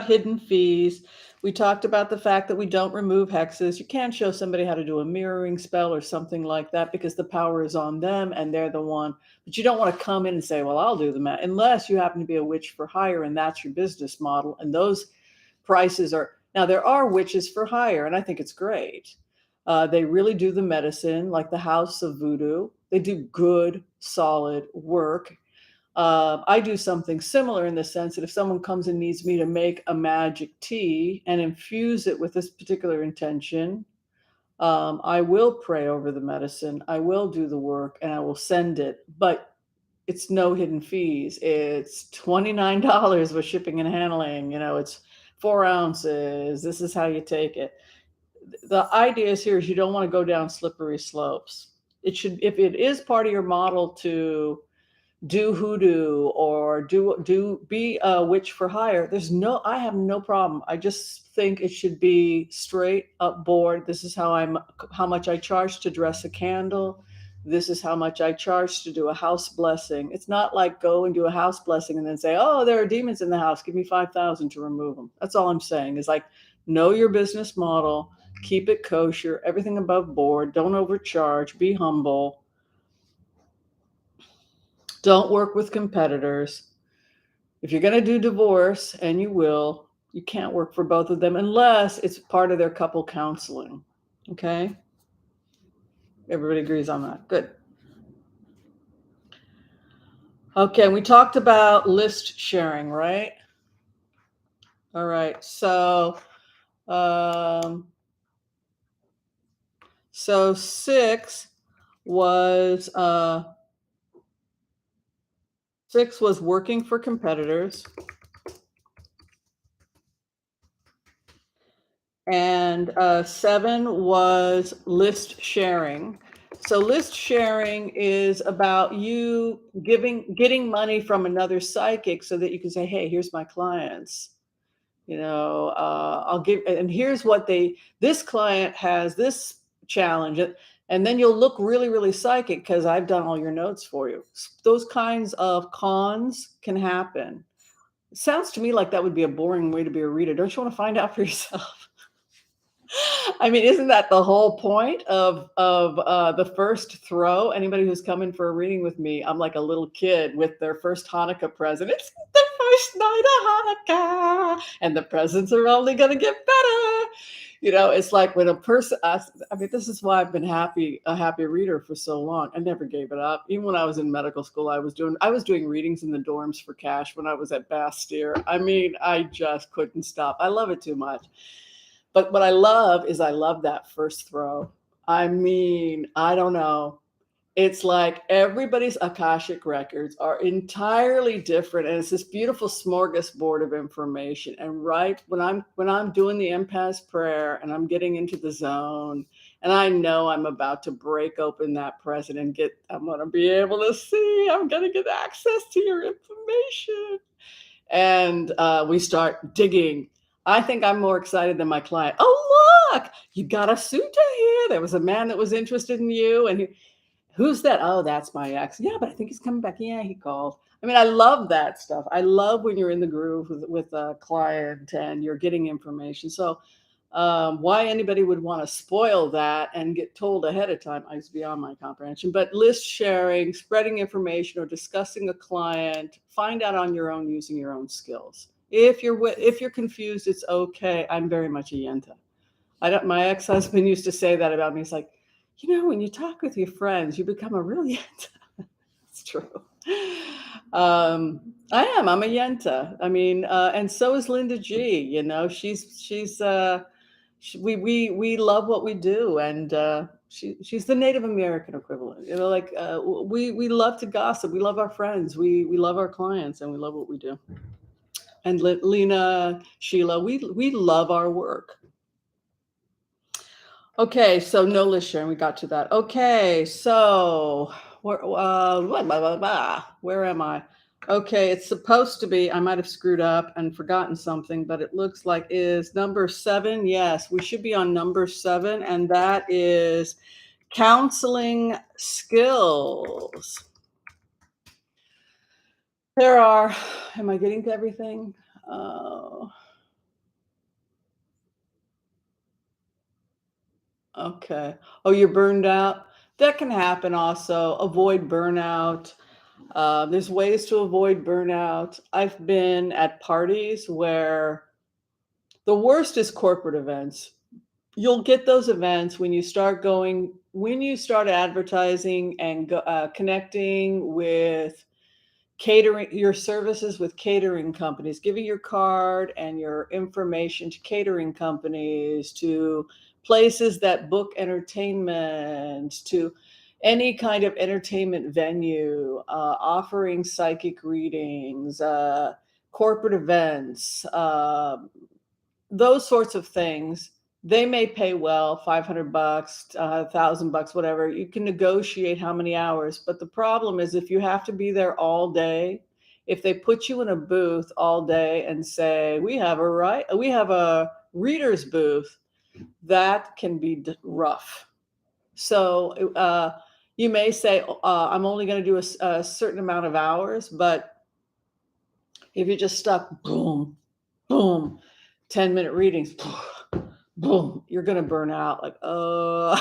hidden fees. We talked about the fact that we don't remove hexes. You can't show somebody how to do a mirroring spell or something like that because the power is on them and they're the one. But you don't want to come in and say, well, I'll do the math, unless you happen to be a witch for hire and that's your business model. And those prices are, now there are witches for hire, and I think it's great. They really do the medicine, like the House of Voodoo. They do good, solid work. I do something similar in the sense that if someone comes and needs me to make a magic tea and infuse it with this particular intention, I will pray over the medicine. I will do the work and I will send it. But it's no hidden fees. It's $29 with shipping and handling. It's 4 ounces. This is how you take it. The idea here is you don't want to go down slippery slopes. If it is part of your model to do hoodoo or do be a witch for hire. I have no problem. I just think it should be straight up board. This is how much I charge to dress a candle. This is how much I charge to do a house blessing. It's not like go and do a house blessing and then say, oh, there are demons in the house. Give me 5,000 to remove them. That's all I'm saying is like, know your business model, keep it kosher, everything above board. Don't overcharge, be humble. Don't work with competitors. If you're going to do divorce, and you will, you can't work for both of them unless it's part of their couple counseling. Okay? Everybody agrees on that. Good. Okay, we talked about list sharing, right? All right. So 6 was 6 was working for competitors. And 7 was list sharing. So list sharing is about you getting money from another psychic so that you can say, hey, here's my clients. I'll give, and here's what this client has this challenge. And then you'll look really, really psychic because I've done all your notes for you. Those kinds of cons can happen. It sounds to me like that would be a boring way to be a reader. Don't you want to find out for yourself? I mean, isn't that the whole point of the first throw? Anybody who's coming for a reading with me, I'm like a little kid with their first Hanukkah present. It's the first night of Hanukkah, and the presents are only going to get better. It's like when a person. I mean, this is why I've been a happy reader for so long. I never gave it up. Even when I was in medical school, I was doing readings in the dorms for cash when I was at Bastyr. I mean, I just couldn't stop. I love it too much. But what I love that first throw. I mean, I don't know. It's like everybody's Akashic records are entirely different. And it's this beautiful smorgasbord of information. And right when I'm doing the Impasse Prayer and I'm getting into the zone, and I know I'm about to break open that present and I'm going to be able to see, I'm going to get access to your information. And we start digging. I think I'm more excited than my client. Oh, look, you got a suitor here. There was a man that was interested in you. And who's that? Oh, that's my ex. Yeah, but I think he's coming back. Yeah, he called. I mean, I love that stuff. I love when you're in the groove with a client and you're getting information. So why anybody would want to spoil that and get told ahead of time is beyond my comprehension. But list sharing, spreading information, or discussing a client, find out on your own using your own skills. If you're confused, it's okay. I'm very much a yenta. My ex-husband used to say that about me. He's like, when you talk with your friends, you become a real yenta. It's true. I'm a yenta. I mean, and so is Linda G. We love what we do, and she's the Native American equivalent. We love to gossip. We love our friends. We love our clients, and we love what we do. And Lena, Sheila, we love our work. Okay, so no list sharing. We got to that. Okay, so where am I? Okay, it's supposed to be, I might have screwed up and forgotten something, but it looks like is number 7. Yes, we should be on number 7, and that is counseling skills. Am I getting to everything? Okay. Oh, you're burned out? That can happen also. Avoid burnout. There's ways to avoid burnout. I've been at parties where the worst is corporate events. You'll get those events when you start advertising and connecting with catering, your services with catering companies, giving your card and your information to catering companies, to places that book entertainment, to any kind of entertainment venue, offering psychic readings, corporate events, those sorts of things. They may pay well, $500, $1,000, whatever. You can negotiate how many hours. But the problem is if you have to be there all day, if they put you in a booth all day and say, we have a reader's booth, that can be rough. So you may say, I'm only going to do a certain amount of hours, but if you're just stuck, boom, boom, 10-minute readings, boom, you're going to burn out. Like, oh,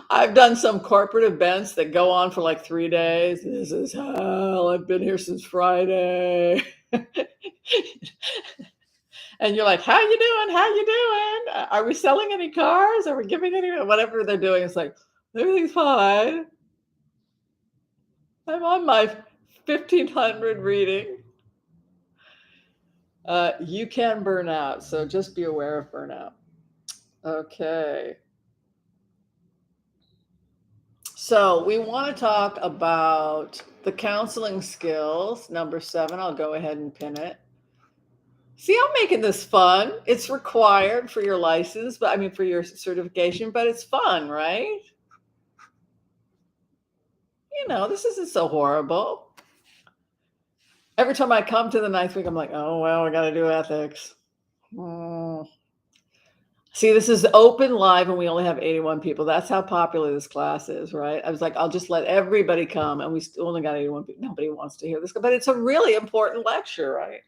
I've done some corporate events that go on for like 3 days. This is hell. I've been here since Friday. And you're like, how you doing? How you doing? Are we selling any cars? Are we giving any, whatever they're doing? It's like, everything's fine. I'm on my 1500 reading. You can burn out, so just be aware of burnout. Okay. So we want to talk about the counseling skills. Number 7, I'll go ahead and pin it. See, I'm making this fun. It's required for your license, but I mean for your certification, but it's fun, right? You know, this isn't so horrible. Every time I come to the 9th week, I'm like, oh, well, I got to do ethics. See, this is open live and we only have 81 people. That's how popular this class is, right? I was like, I'll just let everybody come, and we still only got 81 people. Nobody wants to hear this, but it's a really important lecture, right?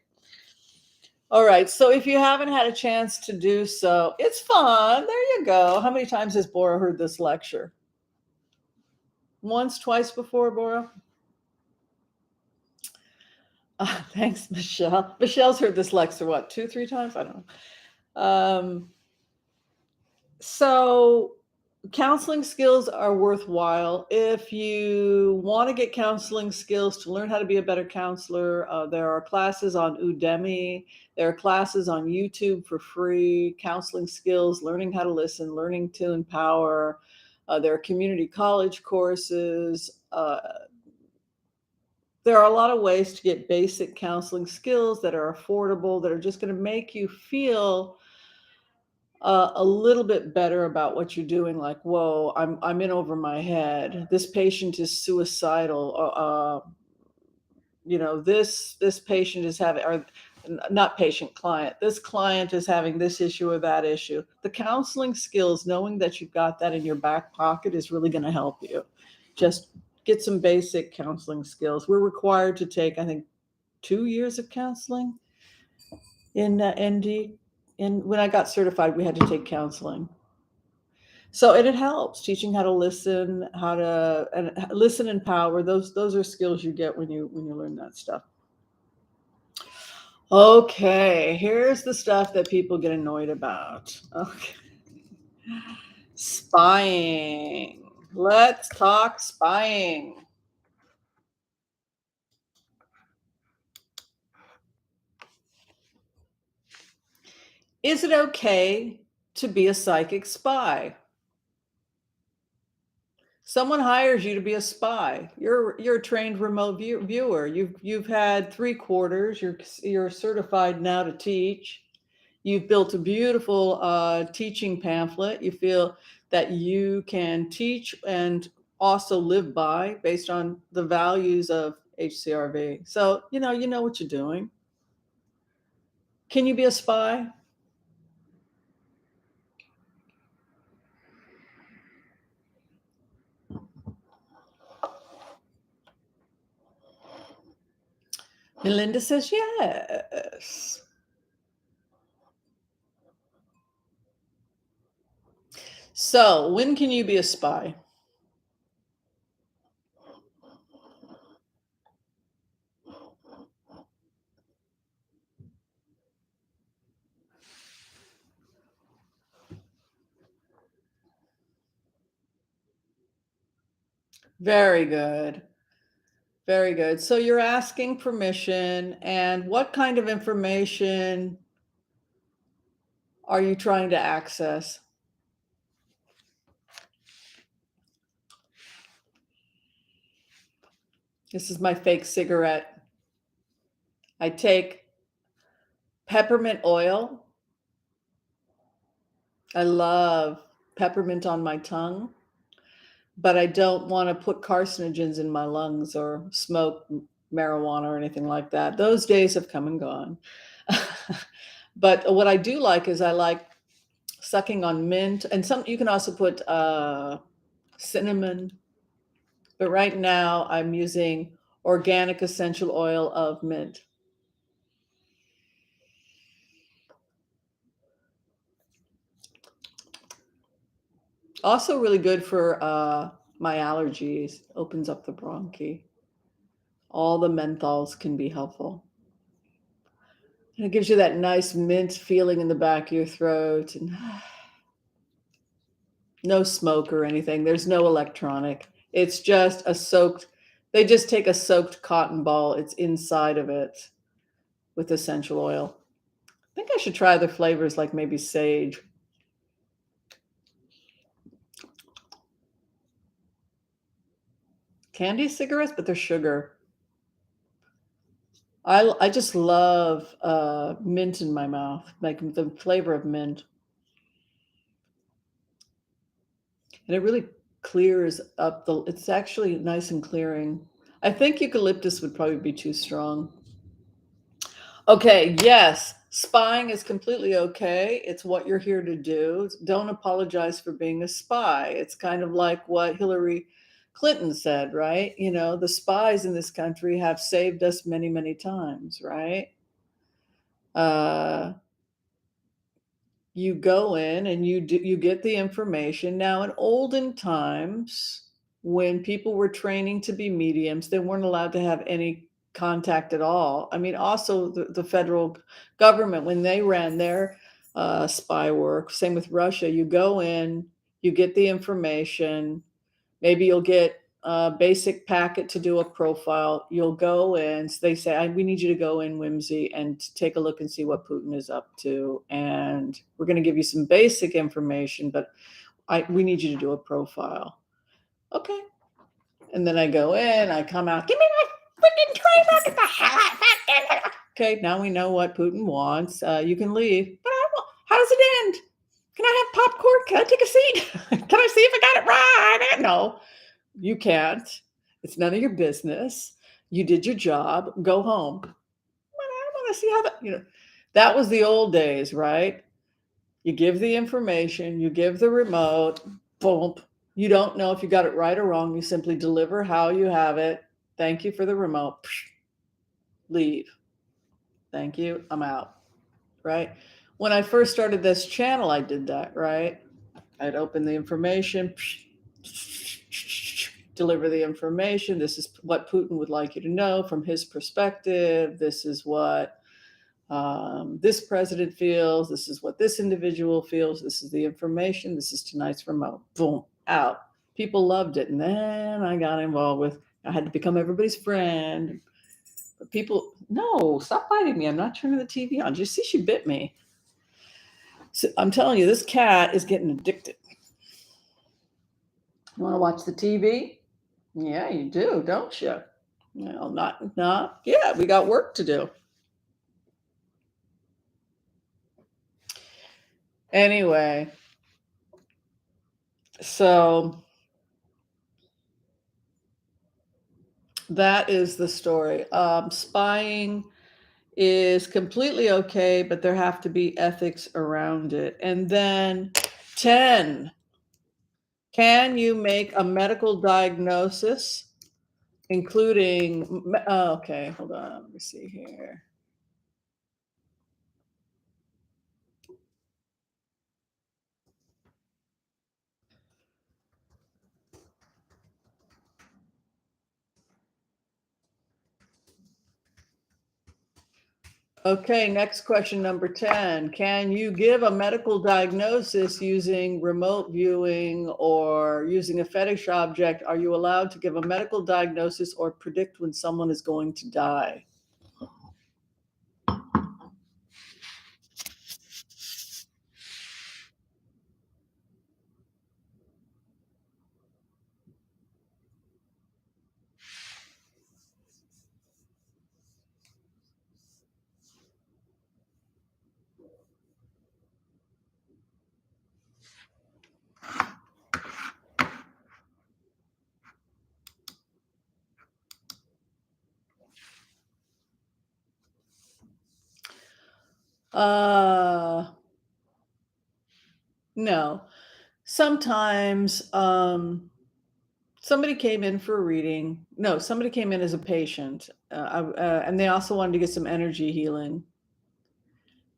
All right, so if you haven't had a chance to do so, it's fun. There you go. How many times has Bora heard this lecture? Once, twice before, Bora? Thanks, Michelle. Michelle's heard this lecture, what, 2, 3 times? I don't know. So counseling skills are worthwhile. If you want to get counseling skills to learn how to be a better counselor, there are classes on Udemy. There are classes on YouTube for free, counseling skills, learning how to listen, learning to empower. There are community college courses. There are a lot of ways to get basic counseling skills that are affordable, that are just going to make you feel a little bit better about what you're doing. Like, whoa, I'm in over my head. This patient is suicidal. This patient is having, or not patient, client. This client is having this issue or that issue. The counseling skills, knowing that you've got that in your back pocket, is really going to help you. Just get some basic counseling skills. We're required to take, I think, 2 years of counseling in ND. And when I got certified, we had to take counseling. So, and it helps teaching how to listen, and listen and power. Those are skills you get when you learn that stuff. Okay, here's the stuff that people get annoyed about. Okay. Spying. Let's talk spying. Is it okay to be a psychic spy? Someone hires you to be a spy. You're a trained remote viewer. You've had 3 quarters. You're certified now to teach. You've built a beautiful teaching pamphlet. You feel that you can teach and also live by based on the values of HCRV. So you know what you're doing. Can you be a spy? Melinda says yes. So when can you be a spy? Very good. Very good. So you're asking permission, and what kind of information are you trying to access? This is my fake cigarette. I take Peppermint oil. I love peppermint on my tongue, but I don't want to put carcinogens in my lungs or smoke marijuana or anything like that. Those days have come and gone. But what I do like is I like sucking on mint, and some you can also put cinnamon. But right now I'm using organic essential oil of mint. Also really good for my allergies. Opens up the bronchi. All the menthols can be helpful. And it gives you that nice mint feeling in the back of your throat, and no smoke or anything. There's no electronic. It's just a soaked, they just take a soaked cotton ball. It's inside of it with essential oil. I think I should try other flavors like maybe sage. Candy cigarettes, but they're sugar. I just love mint in my mouth, like the flavor of mint. And it really clears up it's actually nice and clearing. I think eucalyptus would probably be too strong. Okay, yes, spying is completely okay. It's what you're here to do. Don't apologize for being a spy. It's kind of like what Hillary Clinton said, right? You know, the spies in this country have saved us many, many times, right? Uh, you go in and you get the information. Now, in olden times, when people were training to be mediums, they weren't allowed to have any contact at all. I mean, also the federal government, when they ran their spy work, same with Russia, you go in, you get the information. Maybe you'll get a basic packet to do a profile. You'll go in. So they say, we need you to go in, Whimsy, and take a look and see what Putin is up to. And we're going to give you some basic information, but we need you to do a profile. Okay. And then I go in, I come out, give me my freaking tray, get the hell out of that. Okay, now we know what Putin wants. You can leave. But how does it end? Can I have popcorn? Can I take a seat? Can I see if I got it right? No. You can't. It's none of your business. You did your job. Go home. But I want to see how that was the old days, right? You give the information, you give the remote, boom. You don't know if you got it right or wrong. You simply deliver how you have it. Thank you for the remote. Leave. Thank you. I'm out. Right? When I first started this channel, I did that, right? I'd open the information, deliver the information. This is what Putin would like you to know from his perspective. This is what this president feels. This is what this individual feels. This is the information. This is tonight's remote. Boom, out. People loved it. And then I got involved with, I had to become everybody's friend. But people, no, stop biting me. I'm not turning the TV on. Did you see she bit me? So I'm telling you, this cat is getting addicted. You want to watch the TV? Yeah, you do, don't you? Well, not. Yeah, we got work to do. Anyway, so that is the story. Spying is completely okay, but there have to be ethics around it. And then 10, can you make a medical diagnosis, including, okay, hold on, let me see here. Okay, next question, number 10. Can you give a medical diagnosis using remote viewing or using a fetish object? Are you allowed to give a medical diagnosis or predict when someone is going to die? No. Sometimes somebody came in for a reading. No, somebody came in as a patient, and they also wanted to get some energy healing.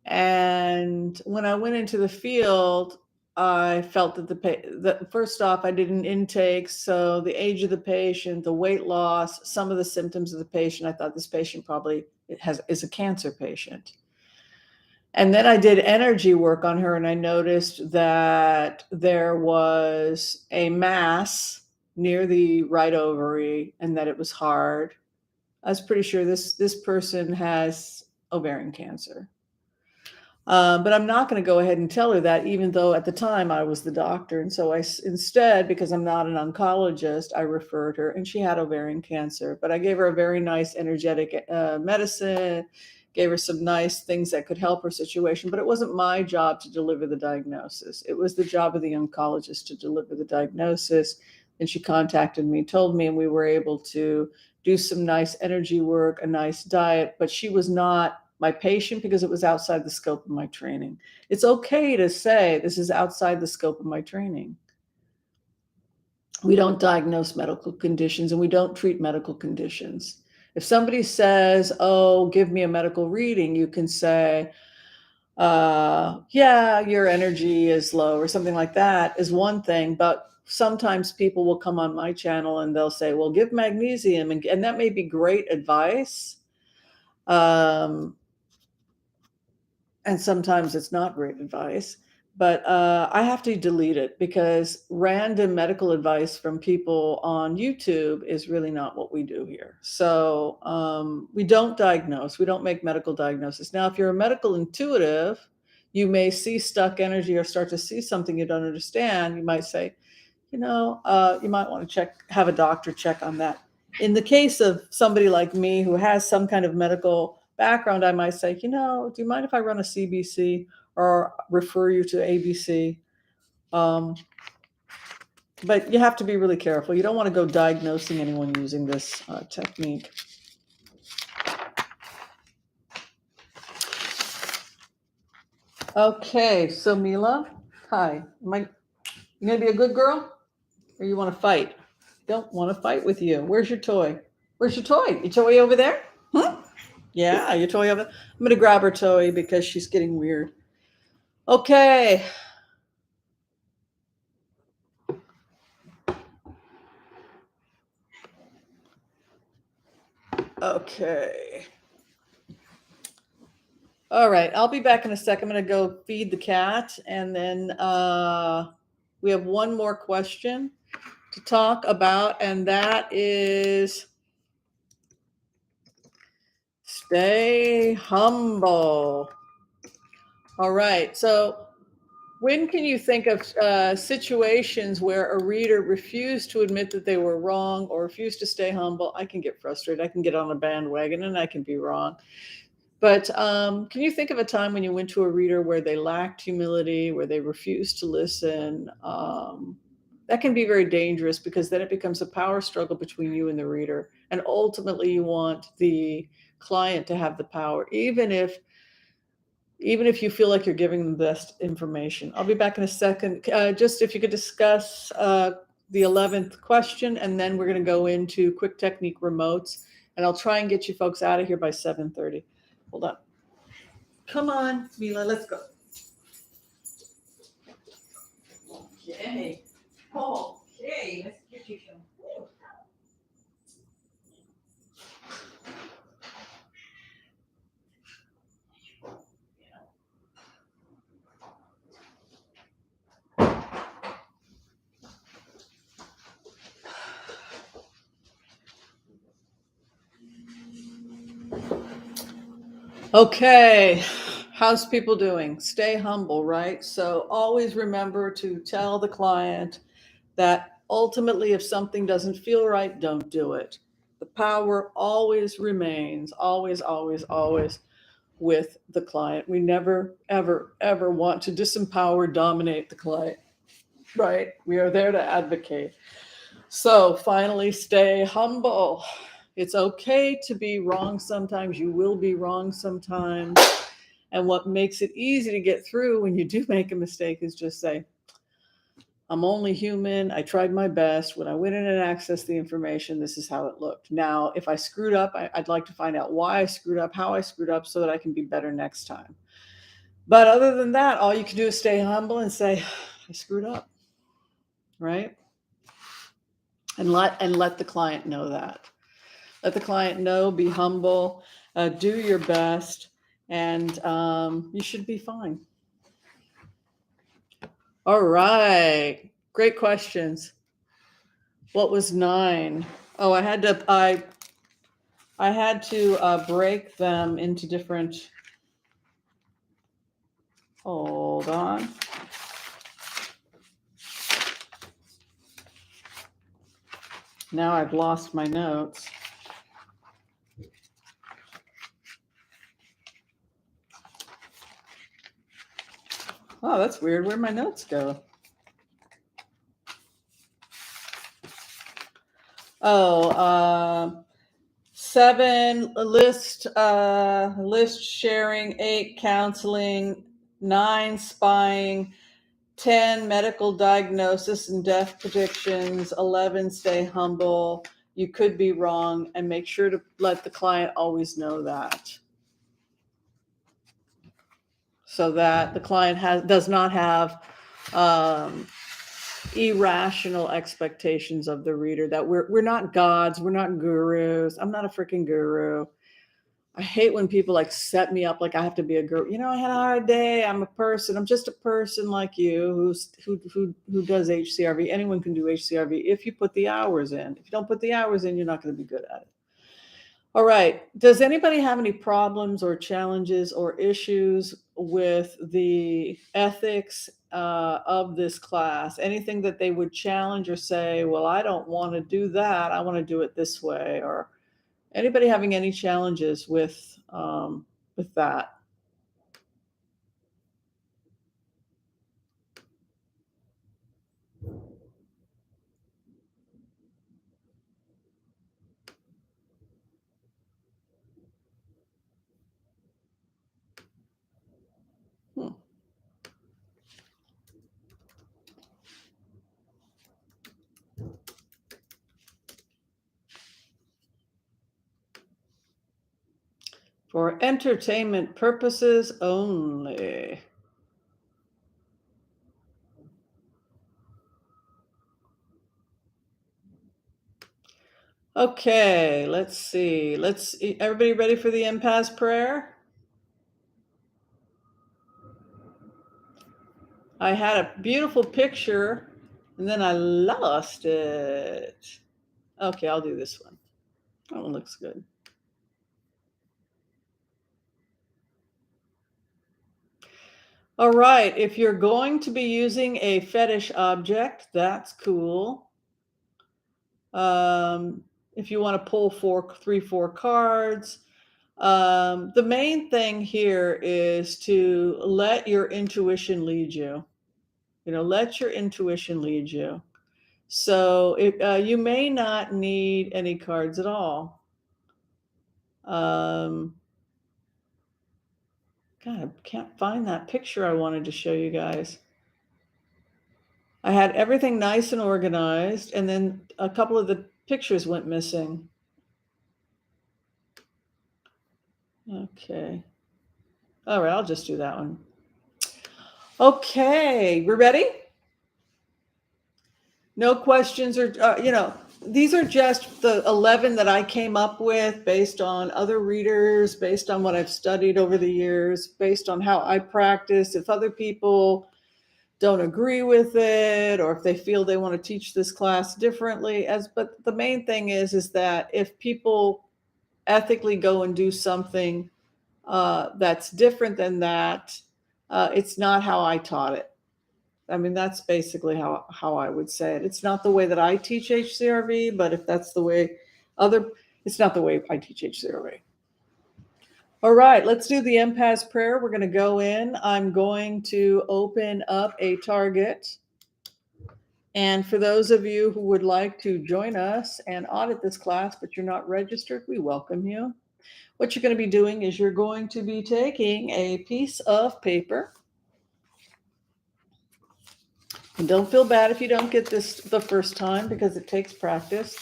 And when I went into the field, I felt that first off, I did an intake. So the age of the patient, the weight loss, some of the symptoms of the patient, I thought this patient probably is a cancer patient. And then I did energy work on her, and I noticed that there was a mass near the right ovary and that it was hard. I was pretty sure this person has ovarian cancer. But I'm not going to go ahead and tell her that, even though at the time I was the doctor. And so instead, because I'm not an oncologist, I referred her, and she had ovarian cancer. But I gave her a very nice energetic medicine, gave her some nice things that could help her situation. But it wasn't my job to deliver the diagnosis. It was the job of the oncologist to deliver the diagnosis. And she contacted me, told me, and we were able to do some nice energy work, a nice diet. But she was not my patient because it was outside the scope of my training. It's okay to say this is outside the scope of my training. We don't diagnose medical conditions and we don't treat medical conditions. If somebody says, oh, give me a medical reading, you can say, yeah, your energy is low or something like that is one thing. But sometimes people will come on my channel and they'll say, well, give magnesium. And that may be great advice. And sometimes it's not great advice, but I have to delete it because random medical advice from people on YouTube is really not what we do here. So we don't diagnose. We don't make medical diagnosis. Now, if you're a medical intuitive, you may see stuck energy or start to see something you don't understand. You might say, you might want to have a doctor check on that. In the case of somebody like me who has some kind of medical background, I might say, do you mind if I run a CBC or refer you to ABC? But you have to be really careful. You don't want to go diagnosing anyone using this technique. Okay, so Mila, hi. You going to be a good girl or you want to fight? Don't want to fight with you. Where's your toy? Where's your toy? Your toy over there? Huh? Yeah, your toy over there. I'm going to grab her toy because she's getting weird. Okay. Okay. All right. I'll be back in a second. I'm going to go feed the cat. And then we have one more question to talk about. And that is stay humble. All right. So when can you think of situations where a reader refused to admit that they were wrong or refused to stay humble? I can get frustrated. I can get on a bandwagon and I can be wrong. But can you think of a time when you went to a reader where they lacked humility, where they refused to listen? That can be very dangerous because then it becomes a power struggle between you and the reader. And ultimately, you want the client to have the power, even if you feel like you're giving them the best information. I'll be back in a second. Just if you could discuss the 11th question, and then we're going to go into quick technique remotes. And I'll try and get you folks out of here by 7:30. Hold on. Come on, Mila, let's go. Okay. Okay, let's get you some. Okay, how's people doing? Stay humble, right? So always remember to tell the client that ultimately, if something doesn't feel right, don't do it. The power always remains, always, always, always with the client. We never, ever, ever want to disempower, dominate the client, right? We are there to advocate. So finally, stay humble. It's okay to be wrong sometimes. You will be wrong sometimes. And what makes it easy to get through when you do make a mistake is just say, I'm only human. I tried my best. When I went in and accessed the information, this is how it looked. Now, if I screwed up, I'd like to find out why I screwed up, how I screwed up, so that I can be better next time. But other than that, all you can do is stay humble and say, I screwed up, right? And let the client know that. Let the client know, be humble, do your best, and you should be fine. All right. Great questions. What was 9? Oh, I had to break them into different. Hold on. Now I've lost my notes. Oh, that's weird. Where'd my notes go? Oh, 7 list sharing, 8 counseling, 9 spying, 10 medical diagnosis and death predictions, 11 stay humble. You could be wrong, and make sure to let the client always know that, so that the client does not have irrational expectations of the reader, that we're not gods, we're not gurus. I'm not a freaking guru. I hate when people like set me up like I have to be a guru. I had a hard day. I'm a person. I'm just a person like you who does HCRV. Anyone can do HCRV if you put the hours in. If you don't put the hours in, you're not going to be good at it. All right. Does anybody have any problems or challenges or issues with the ethics of this class? Anything that they would challenge or say, well, I don't want to do that. I want to do it this way. Or anybody having any challenges with that? Hmm. For entertainment purposes only. Okay, let's see. Everybody ready for the Impasse Prayer? I had a beautiful picture and then I lost it. Okay, I'll do this one. That one looks good. All right, if you're going to be using a fetish object, that's cool. If you want to pull 4 cards, the main thing here is to let your intuition lead you. Let your intuition lead you. So you may not need any cards at all. God, I can't find that picture I wanted to show you guys. I had everything nice and organized, and then a couple of the pictures went missing. Okay. All right, I'll just do that one. Okay, we're ready? No questions or, these are just the 11 that I came up with based on other readers, based on what I've studied over the years, based on how I practice. If other people don't agree with it, or if they feel they want to teach this class differently, but the main thing is that if people ethically go and do something that's different than that, it's not how I taught it. I mean, that's basically how I would say it. It's not the way that I teach HCRV, but if that's the way it's not the way I teach HCRV. All right, let's do the Impasse Prayer. We're going to go in. I'm going to open up a target. And for those of you who would like to join us and audit this class, but you're not registered, we welcome you. What you're going to be doing is you're going to be taking a piece of paper. And don't feel bad if you don't get this the first time, because it takes practice.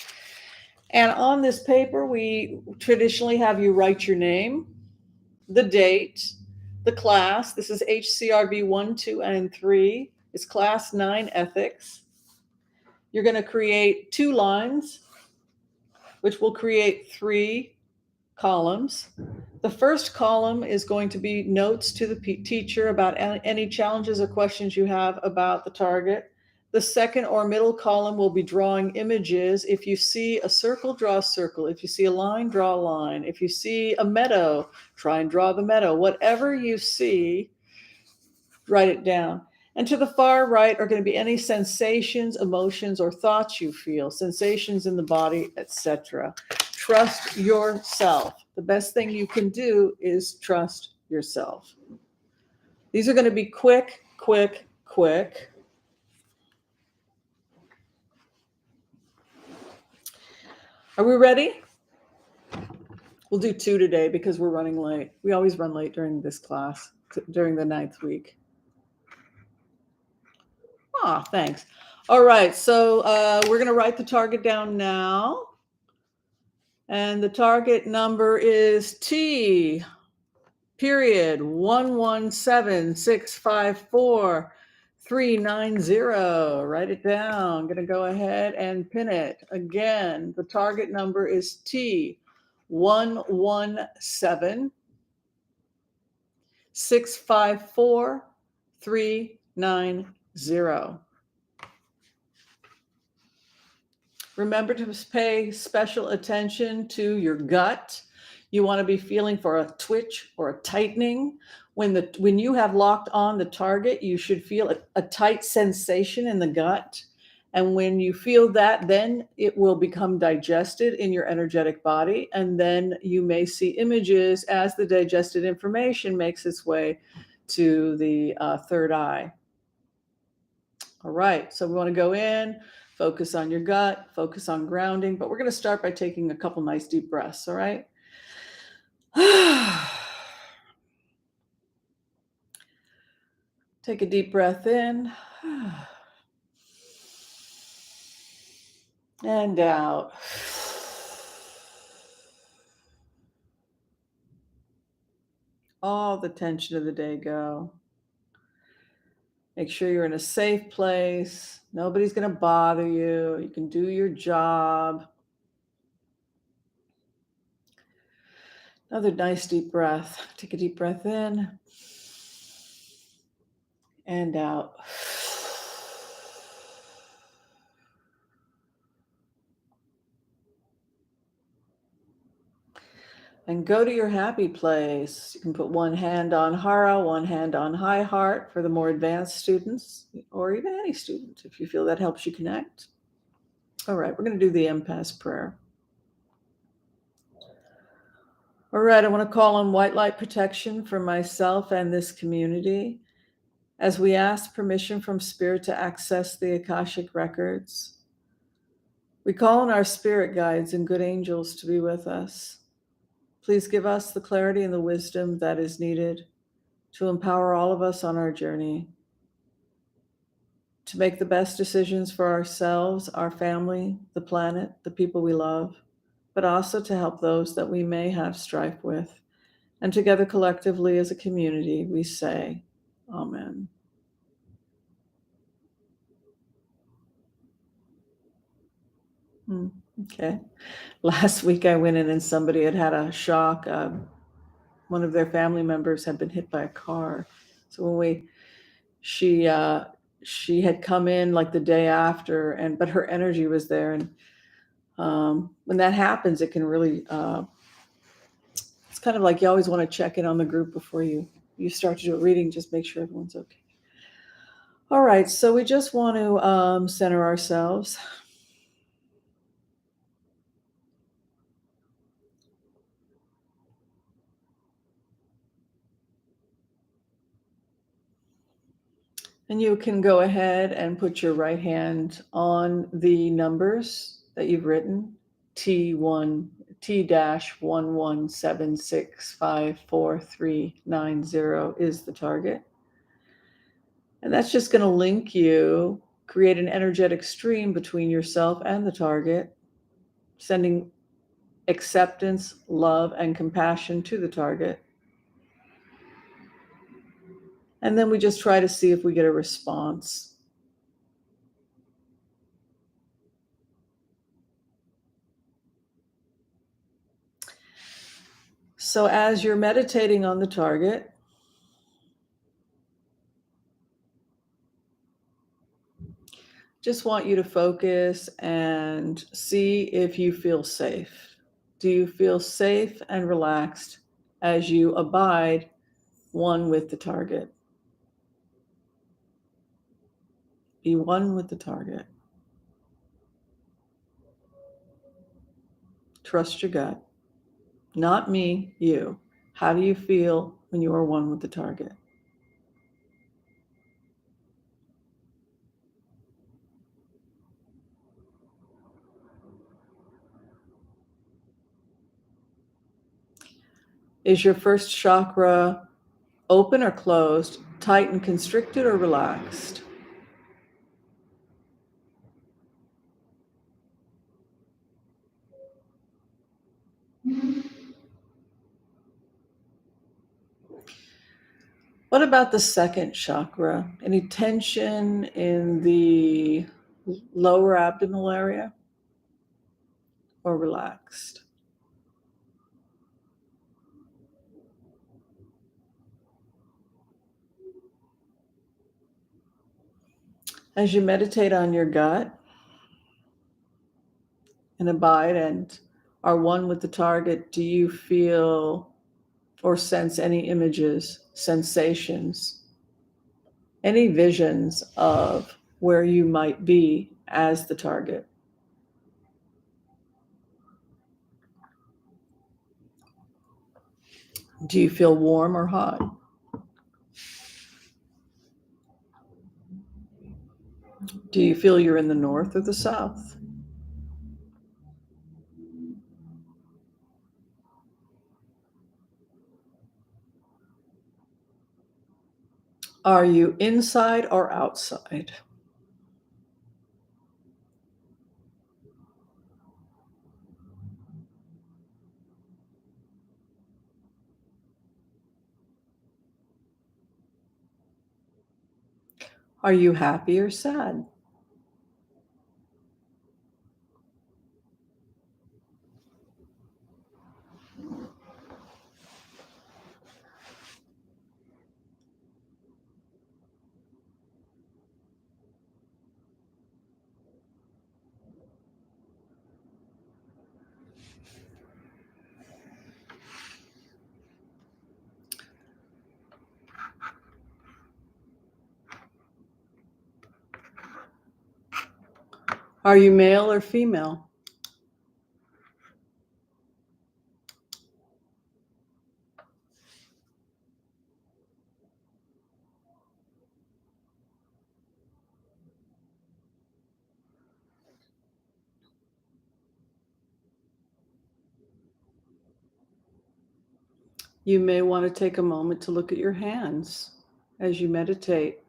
And on this paper, we traditionally have you write your name, the date, the class. This is HCRV 1, 2, and 3. It's class 9 ethics. You're going to create 2 lines, which will create 3 columns. The first column is going to be notes to the teacher about any challenges or questions you have about the target. The second or middle column will be drawing images. If you see a circle, draw a circle. If you see a line, draw a line. If you see a meadow, try and draw the meadow. Whatever you see, write it down. And to the far right are going to be any sensations, emotions, or thoughts you feel, sensations in the body, etc. Trust yourself. The best thing you can do is trust yourself. These are going to be quick, quick, quick. Are we ready? We'll do 2 today because we're running late. We always run late during this class, during the 9th week. Thanks. All right, so we're going to write the target down now. And the target number is T, period, 117654-390. Write it down. I'm going to go ahead and pin it. Again, the target number is T, 117654-390. Remember to pay special attention to your gut. You want to be feeling for a twitch or a tightening. When you have locked on the target, you should feel a tight sensation in the gut. And when you feel that, then it will become digested in your energetic body. And then you may see images as the digested information makes its way to the third eye. All right, so we want to go in, focus on your gut, focus on grounding, but we're going to start by taking a couple nice deep breaths, all right? Take a deep breath in and out. All the tension of the day go. Make sure you're in a safe place. Nobody's going to bother you. You can do your job. Another nice deep breath. Take a deep breath in and out. And go to your happy place. You can put one hand on Hara, one hand on High Heart for the more advanced students, or even any student, if you feel that helps you connect. All right, we're going to do the Impasse Prayer. All right, I want to call on white light protection for myself and this community as we ask permission from Spirit to access the Akashic records. We call on our spirit guides and good angels to be with us. Please give us the clarity and the wisdom that is needed to empower all of us on our journey, to make the best decisions for ourselves, our family, the planet, the people we love, but also to help those that we may have strife with. And together collectively as a community, we say, Amen. Okay. Last week I went in and somebody had a shock. One of their family members had been hit by a car. So she had come in like the day after, but her energy was there. And when that happens, it can really, it's kind of like you always want to check in on the group before you start to do a reading, just make sure everyone's okay. All right, so we just want to center ourselves. And you can go ahead and put your right hand on the numbers that you've written, T1, T-11765439 is the target. And that's just going to link you, create an energetic stream between yourself and the target, sending acceptance, love, and compassion to the target. And then we just try to see if we get a response. So as you're meditating on the target, just want you to focus and see if you feel safe. Do you feel safe and relaxed as you abide one with the target? Be one with the target. Trust your gut. Not me, you. How do you feel when you are one with the target? Is your first chakra open or closed, tight and constricted, or relaxed? What about the second chakra? Any tension in the lower abdominal area or relaxed? As you meditate on your gut and abide and are one with the target, do you feel or sense any images, sensations, any visions of where you might be as the target? Do you feel warm or hot? Do you feel you're in the north or the south? Are you inside or outside? Are you happy or sad? Are you male or female? You may want to take a moment to look at your hands as you meditate.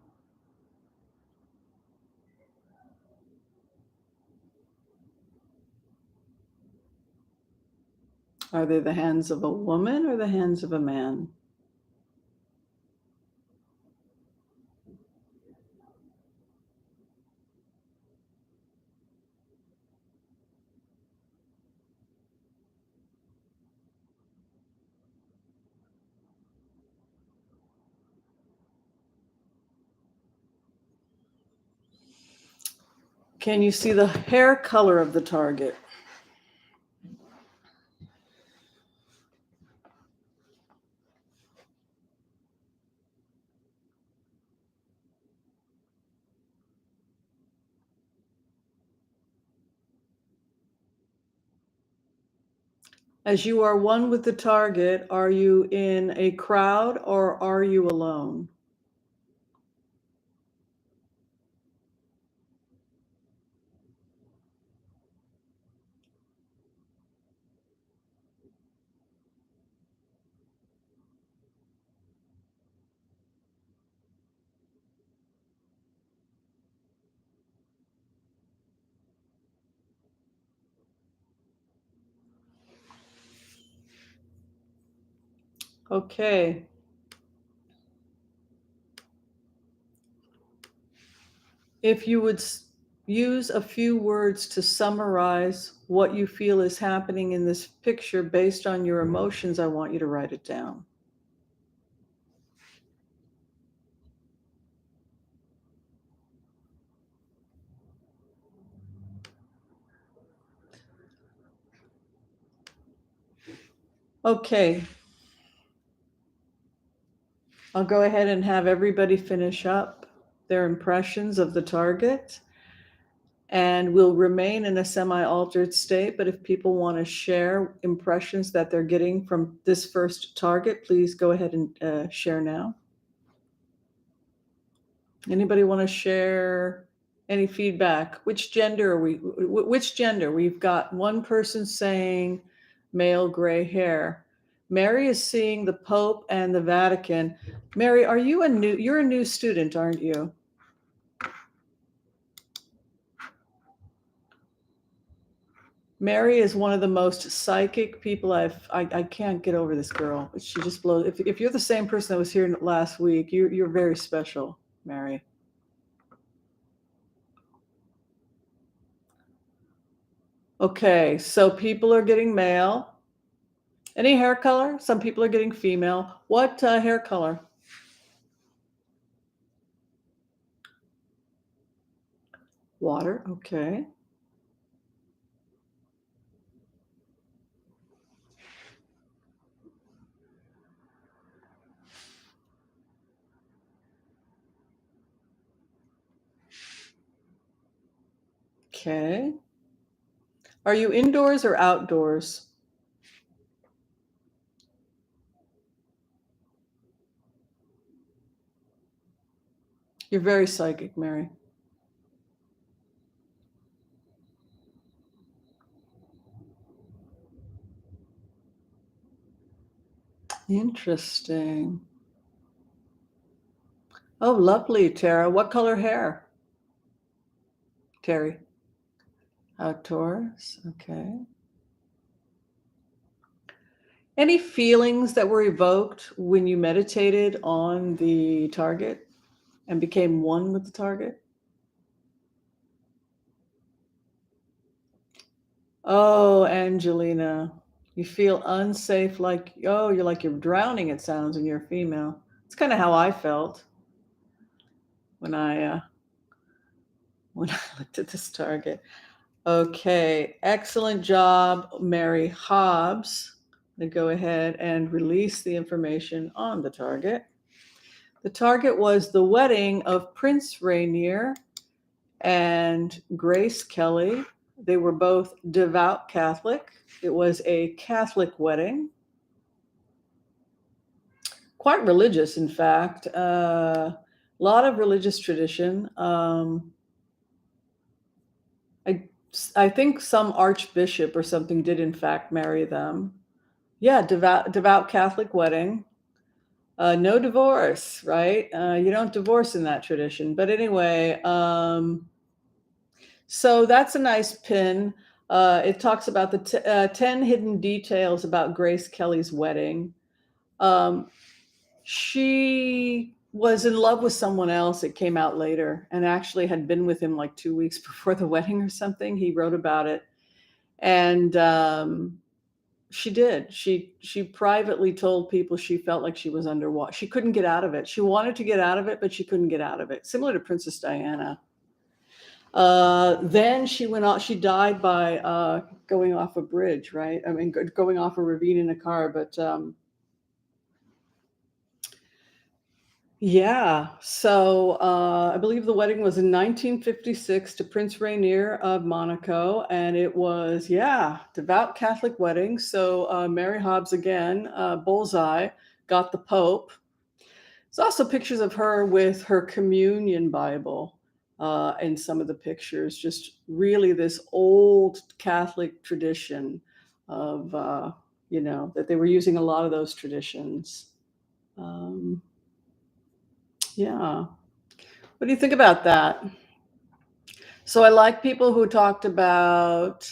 Are they the hands of a woman or the hands of a man? Can you see the hair color of the target? As you are one with the target, are you in a crowd or are you alone? Okay. If you would use a few words to summarize what you feel is happening in this picture based on your emotions, I want you to write it down. Okay. I'll go ahead and have everybody finish up their impressions of the target. And we'll remain in a semi-altered state, but if people want to share impressions that they're getting from this first target, please go ahead and share now. Anybody want to share any feedback? Which gender are we? Which gender? We've got one person saying male gray hair. Mary is seeing the Pope and the Vatican. Mary, you're a new student, aren't you? Mary is one of the most psychic people I can't get over this girl. She just blows. If you're the same person that was here last week, you're very special, Mary. Okay, so people are getting male. Any hair color? Some people are getting female. What hair color? Water. Okay. Okay. Are you indoors or outdoors? You're very psychic, Mary. Interesting. Oh, lovely, Tara. What color hair? Terry. Outdoors. Okay. Any feelings that were evoked when you meditated on the target and became one with the target? Oh, Angelina, you feel unsafe, you're drowning, it sounds, and you're female. It's kind of how I felt when I when I looked at this target. Okay, excellent job, Mary Hobbs. I'm going to go ahead and release the information on the target. The target was the wedding of Prince Rainier and Grace Kelly. They were both devout Catholic. It was a Catholic wedding. Quite religious, in fact. A lot of religious tradition. I think some archbishop or something did, in fact, marry them. Yeah, devout Catholic wedding. No divorce, right? You don't divorce in that tradition. But anyway, so that's a nice pin. It talks about the 10 hidden details about Grace Kelly's wedding. She was in love with someone else. It came out later, and actually had been with him like 2 weeks before the wedding or something. He wrote about it. And she did. She privately told people she felt like she was underwater. She couldn't get out of it. She wanted to get out of it, but she couldn't get out of it. Similar to Princess Diana. Then she went off. She died by going off a bridge, right? I mean, going off a ravine in a car. But yeah. So I believe the wedding was in 1956 to Prince Rainier of Monaco, and it was devout Catholic wedding. So Mary Hobbs again, bullseye, got the Pope. There's also pictures of her with her communion Bible in some of the pictures. Just really this old Catholic tradition of, that they were using a lot of those traditions. Um, yeah. What do you think about that? So I like people who talked about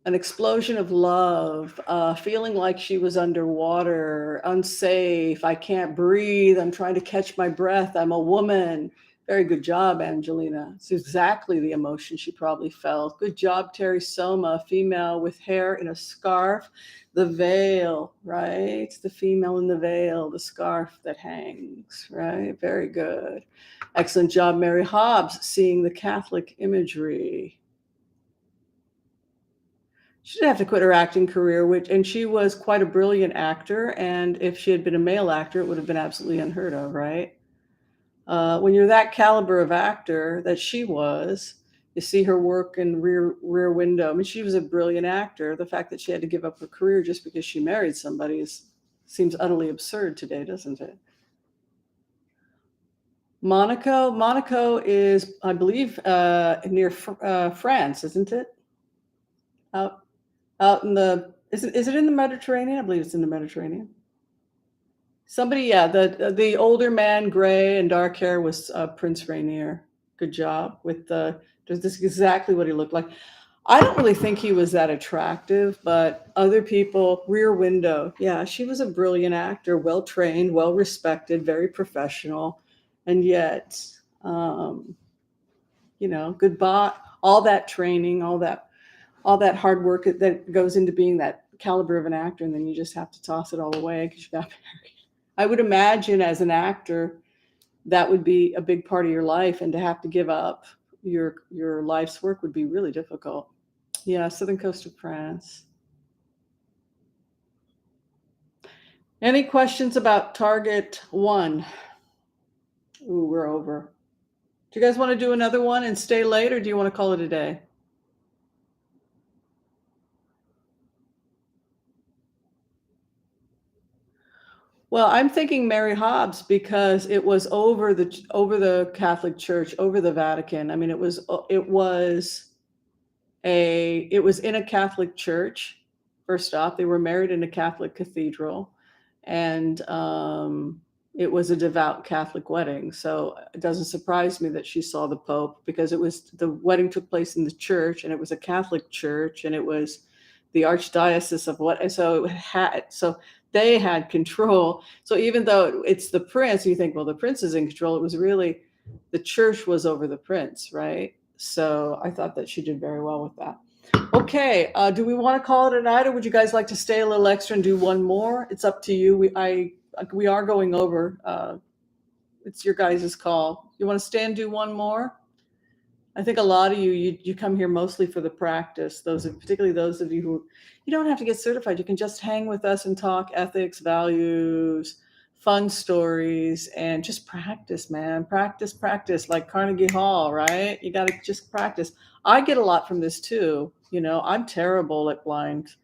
an explosion of love, feeling like she was underwater, unsafe, I can't breathe, I'm trying to catch my breath, I'm a woman. Very good job, Angelina. It's exactly the emotion she probably felt. Good job, Terry Soma, female with hair in a scarf. The veil, right? The female in the veil, the scarf that hangs, right? Very good. Excellent job, Mary Hobbs, seeing the Catholic imagery. She did have to quit her acting career, and she was quite a brilliant actor. And if she had been a male actor, it would have been absolutely unheard of, right? When you're that caliber of actor that she was, you see her work in Rear Window. I mean, she was a brilliant actor. The fact that she had to give up her career just because she married somebody seems utterly absurd today, doesn't it? Monaco is, I believe, near France, isn't it? Out in the is it in the Mediterranean? I believe it's in the Mediterranean. Somebody, yeah, the older man, gray and dark hair, was Prince Rainier. Good job with the. This is exactly what he looked like. I don't really think he was that attractive, but other people. Rear Window, yeah, she was a brilliant actor, well trained, well respected, very professional, and yet, good bot. All that training, all that hard work that goes into being that caliber of an actor, and then you just have to toss it all away because you got married. I would imagine as an actor, that would be a big part of your life, and to have to give up your life's work would be really difficult. Yeah, southern coast of France. Any questions about target 1? Ooh, we're over. Do you guys want to do another one and stay late, or do you want to call it a day? Well, I'm thinking Mary Hobbs because it was over the Catholic Church, over the Vatican. I mean, it was in a Catholic church. First off, they were married in a Catholic cathedral, and it was a devout Catholic wedding. So it doesn't surprise me that she saw the Pope, because the wedding took place in the church, and it was a Catholic church, and it was the archdiocese of what. So they had control. So even though it's the prince, you think, well, the prince is in control. It was really the church was over the prince, right? So I thought that she did very well with that. Okay, do we want to call it a night, or would you guys like to stay a little extra and do one more? It's up to you. We are going over. It's your guys' call. You want to stay and do one more? I think a lot of you come here mostly for the practice. Particularly those of you who you don't have to get certified. You can just hang with us and talk ethics, values, fun stories, and just practice, man. Practice, like Carnegie Hall, right? You got to just practice. I get a lot from this too. I'm terrible at blind.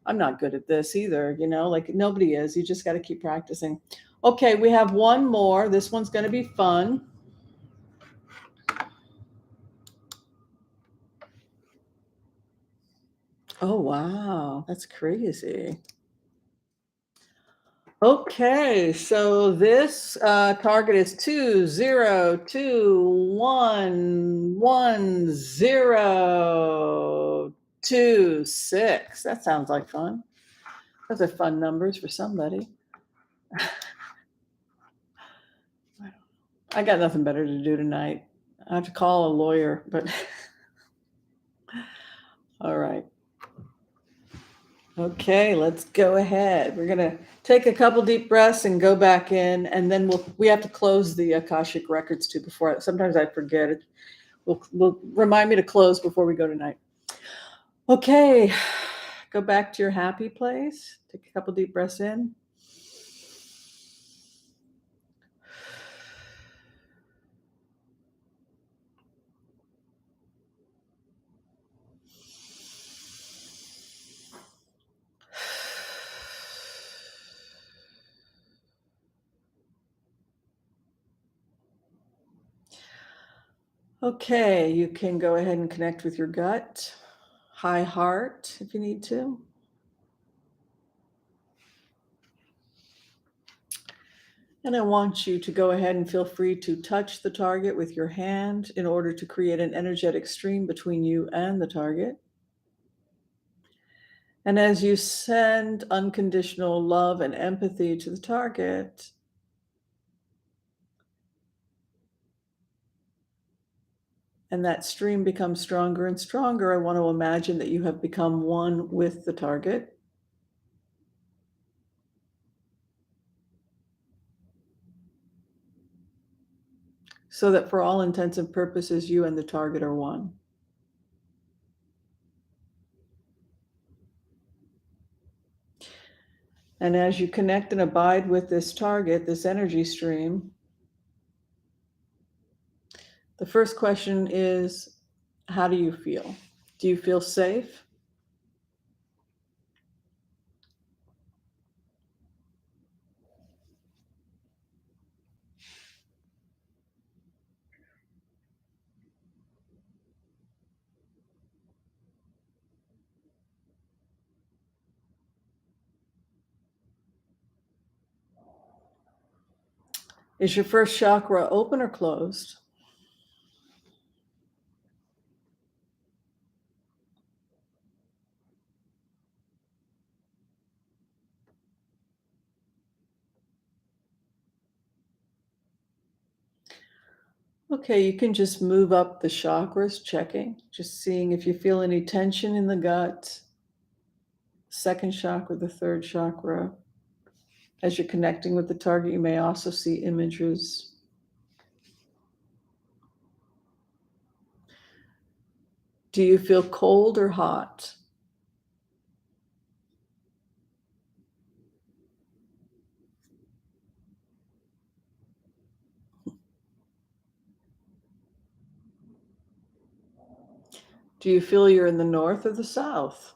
I'm not good at this either, like nobody is. You just got to keep practicing. Okay, we have one more. This one's going to be fun. Oh, wow. That's crazy. Okay, so this target is 202211026. That sounds like fun. Those are fun numbers for somebody. I got nothing better to do tonight. I have to call a lawyer, but all right. Okay, let's go ahead. We're gonna take a couple deep breaths and go back in, and then we have to close the Akashic records too. Sometimes I forget it. We'll remind me to close before we go tonight. Okay, go back to your happy place. Take a couple deep breaths in. Okay, you can go ahead and connect with your gut, high heart if you need to. And I want you to go ahead and feel free to touch the target with your hand in order to create an energetic stream between you and the target. And as you send unconditional love and empathy to the target, and that stream becomes stronger and stronger, I want to imagine that you have become one with the target. So that for all intents and purposes, you and the target are one. And as you connect and abide with this target, this energy stream, the first question is, how do you feel? Do you feel safe? Is your first chakra open or closed? Okay, you can just move up the chakras, checking, just seeing if you feel any tension in the gut, second chakra, the third chakra. As you're connecting with the target, you may also see images. Do you feel cold or hot? Do you feel you're in the north or the south?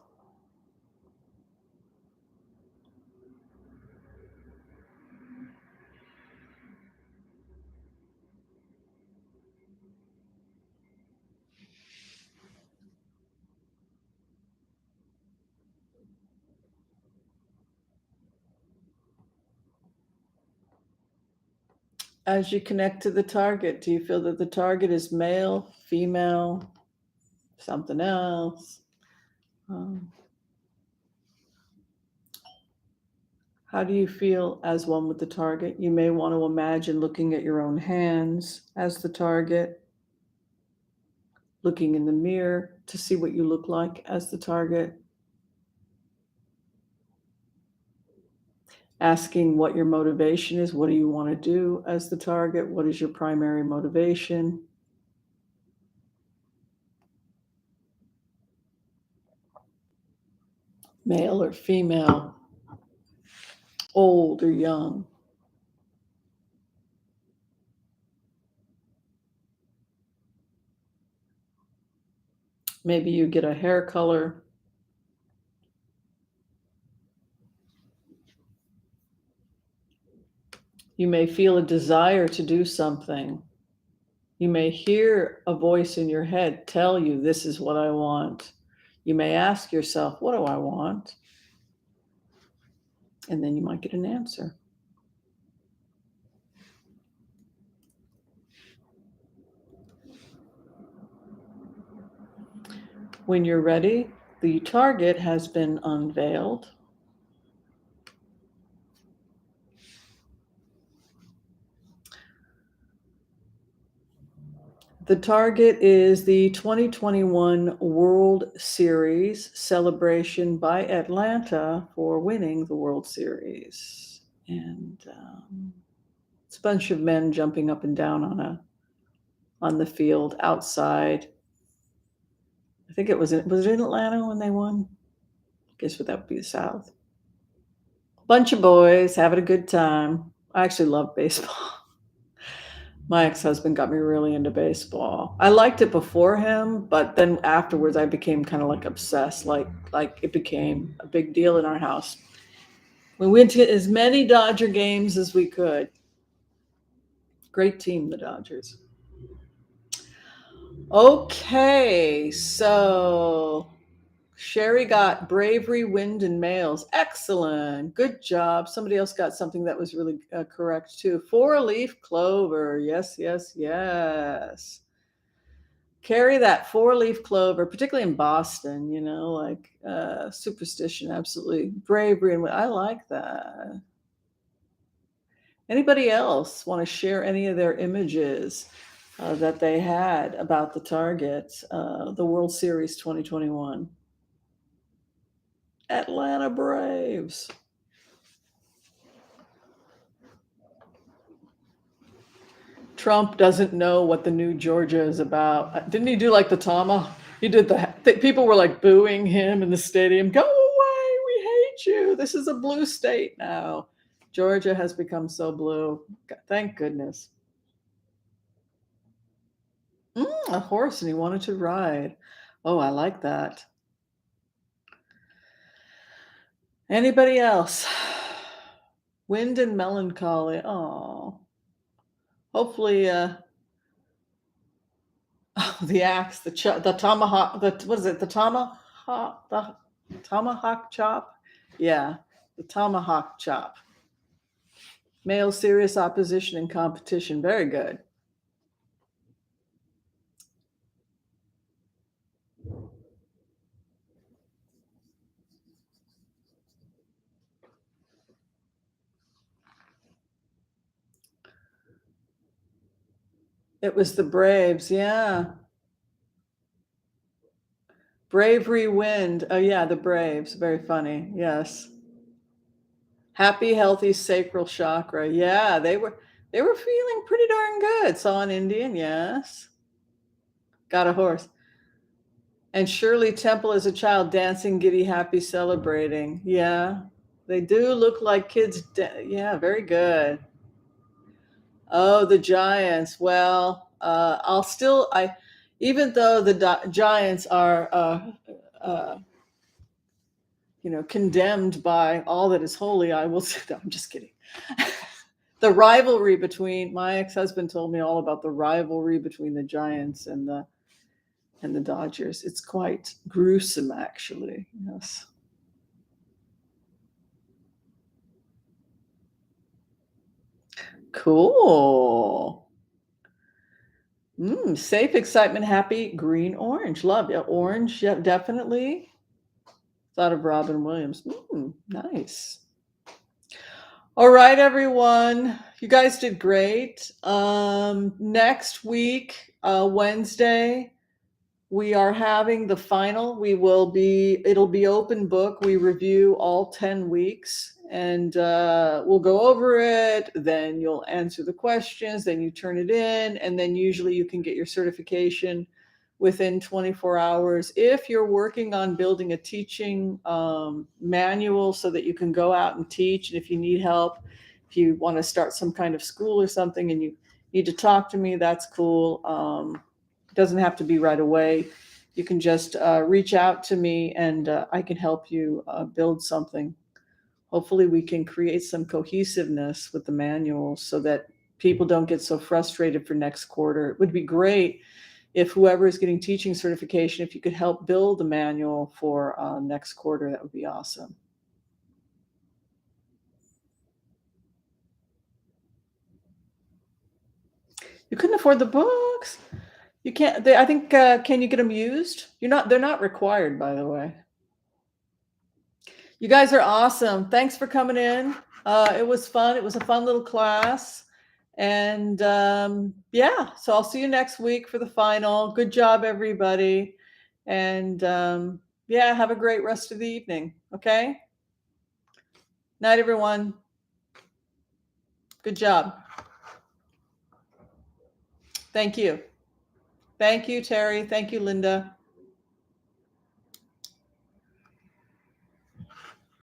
As you connect to the target, do you feel that the target is male, female, something else? How do you feel as one with the target? You may want to imagine looking at your own hands as the target, looking in the mirror to see what you look like as the target, asking what your motivation is. What do you want to do as the target? What is your primary motivation? Male or female, old or young. Maybe you get a hair color. You may feel a desire to do something. You may hear a voice in your head tell you, this is what I want. You may ask yourself, what do I want? And then you might get an answer. When you're ready, the target has been unveiled. The target is the 2021 World Series celebration by Atlanta for winning the World Series. And it's a bunch of men jumping up and down on the field outside. I think was it in Atlanta when they won? I guess that would be the South. Bunch of boys having a good time. I actually love baseball. My ex-husband got me really into baseball. I liked it before him, but then afterwards I became kind of like obsessed. Like it became a big deal in our house. We went to as many Dodger games as we could. Great team, the Dodgers. Okay, so Sherry got bravery, wind, and males. Excellent. Good job. Somebody else got something that was really correct too. Four-leaf clover. Yes, yes, yes. Carry that 4-leaf clover, particularly in Boston, like superstition, absolutely. Bravery. And I like that. Anybody else want to share any of their images that they had about the Target, the World Series 2021? Atlanta Braves. Trump doesn't know what the new Georgia is about. Didn't he do like the Tama? He did people were like booing him in the stadium. Go away, we hate you. This is a blue state now. Georgia has become so blue. Thank goodness. A horse, and he wanted to ride. Oh, I like that. Anybody else? Wind and melancholy. Oh, hopefully, the axe, the tomahawk, what is it? The tomahawk chop. Yeah, the tomahawk chop. Male serious opposition and competition. Very good. It was the Braves. Yeah. Bravery wind. Oh yeah, the Braves. Very funny. Yes. Happy, healthy sacral chakra. Yeah, they were feeling pretty darn good. Saw an Indian, yes. Got a horse. And Shirley Temple as a child dancing, giddy, happy, celebrating. Yeah. They do look like kids. Yeah, very good. Oh, the Giants. Well, even though the Giants are, condemned by all that is holy, I will say, no, I'm just kidding. The rivalry between, my ex-husband told me all about the rivalry between the Giants and the Dodgers. It's quite gruesome, actually. Yes. Cool. Safe, excitement, happy, green, orange. Love. Yeah, orange. Yeah, definitely. Thought of Robin Williams. Nice. All right, everyone. You guys did great. Next week, Wednesday, we are having the final. It'll be open book. We review all 10 weeks and we'll go over it. Then you'll answer the questions. Then you turn it in. And then usually you can get your certification within 24 hours. If you're working on building a teaching manual so that you can go out and teach, and if you need help, if you want to start some kind of school or something and you need to talk to me, that's cool. It doesn't have to be right away. You can just reach out to me and I can help you build something. Hopefully we can create some cohesiveness with the manual so that people don't get so frustrated for next quarter. It would be great if whoever is getting teaching certification, if you could help build the manual for next quarter, that would be awesome. You couldn't afford the books? You can't. I think. Can you get them used? They're not required, by the way. You guys are awesome. Thanks for coming in. It was fun. It was a fun little class. And yeah, so I'll see you next week for the final. Good job, everybody. And yeah, have a great rest of the evening. Okay. Night, everyone. Good job. Thank you. Thank you, Terry. Thank you, Linda.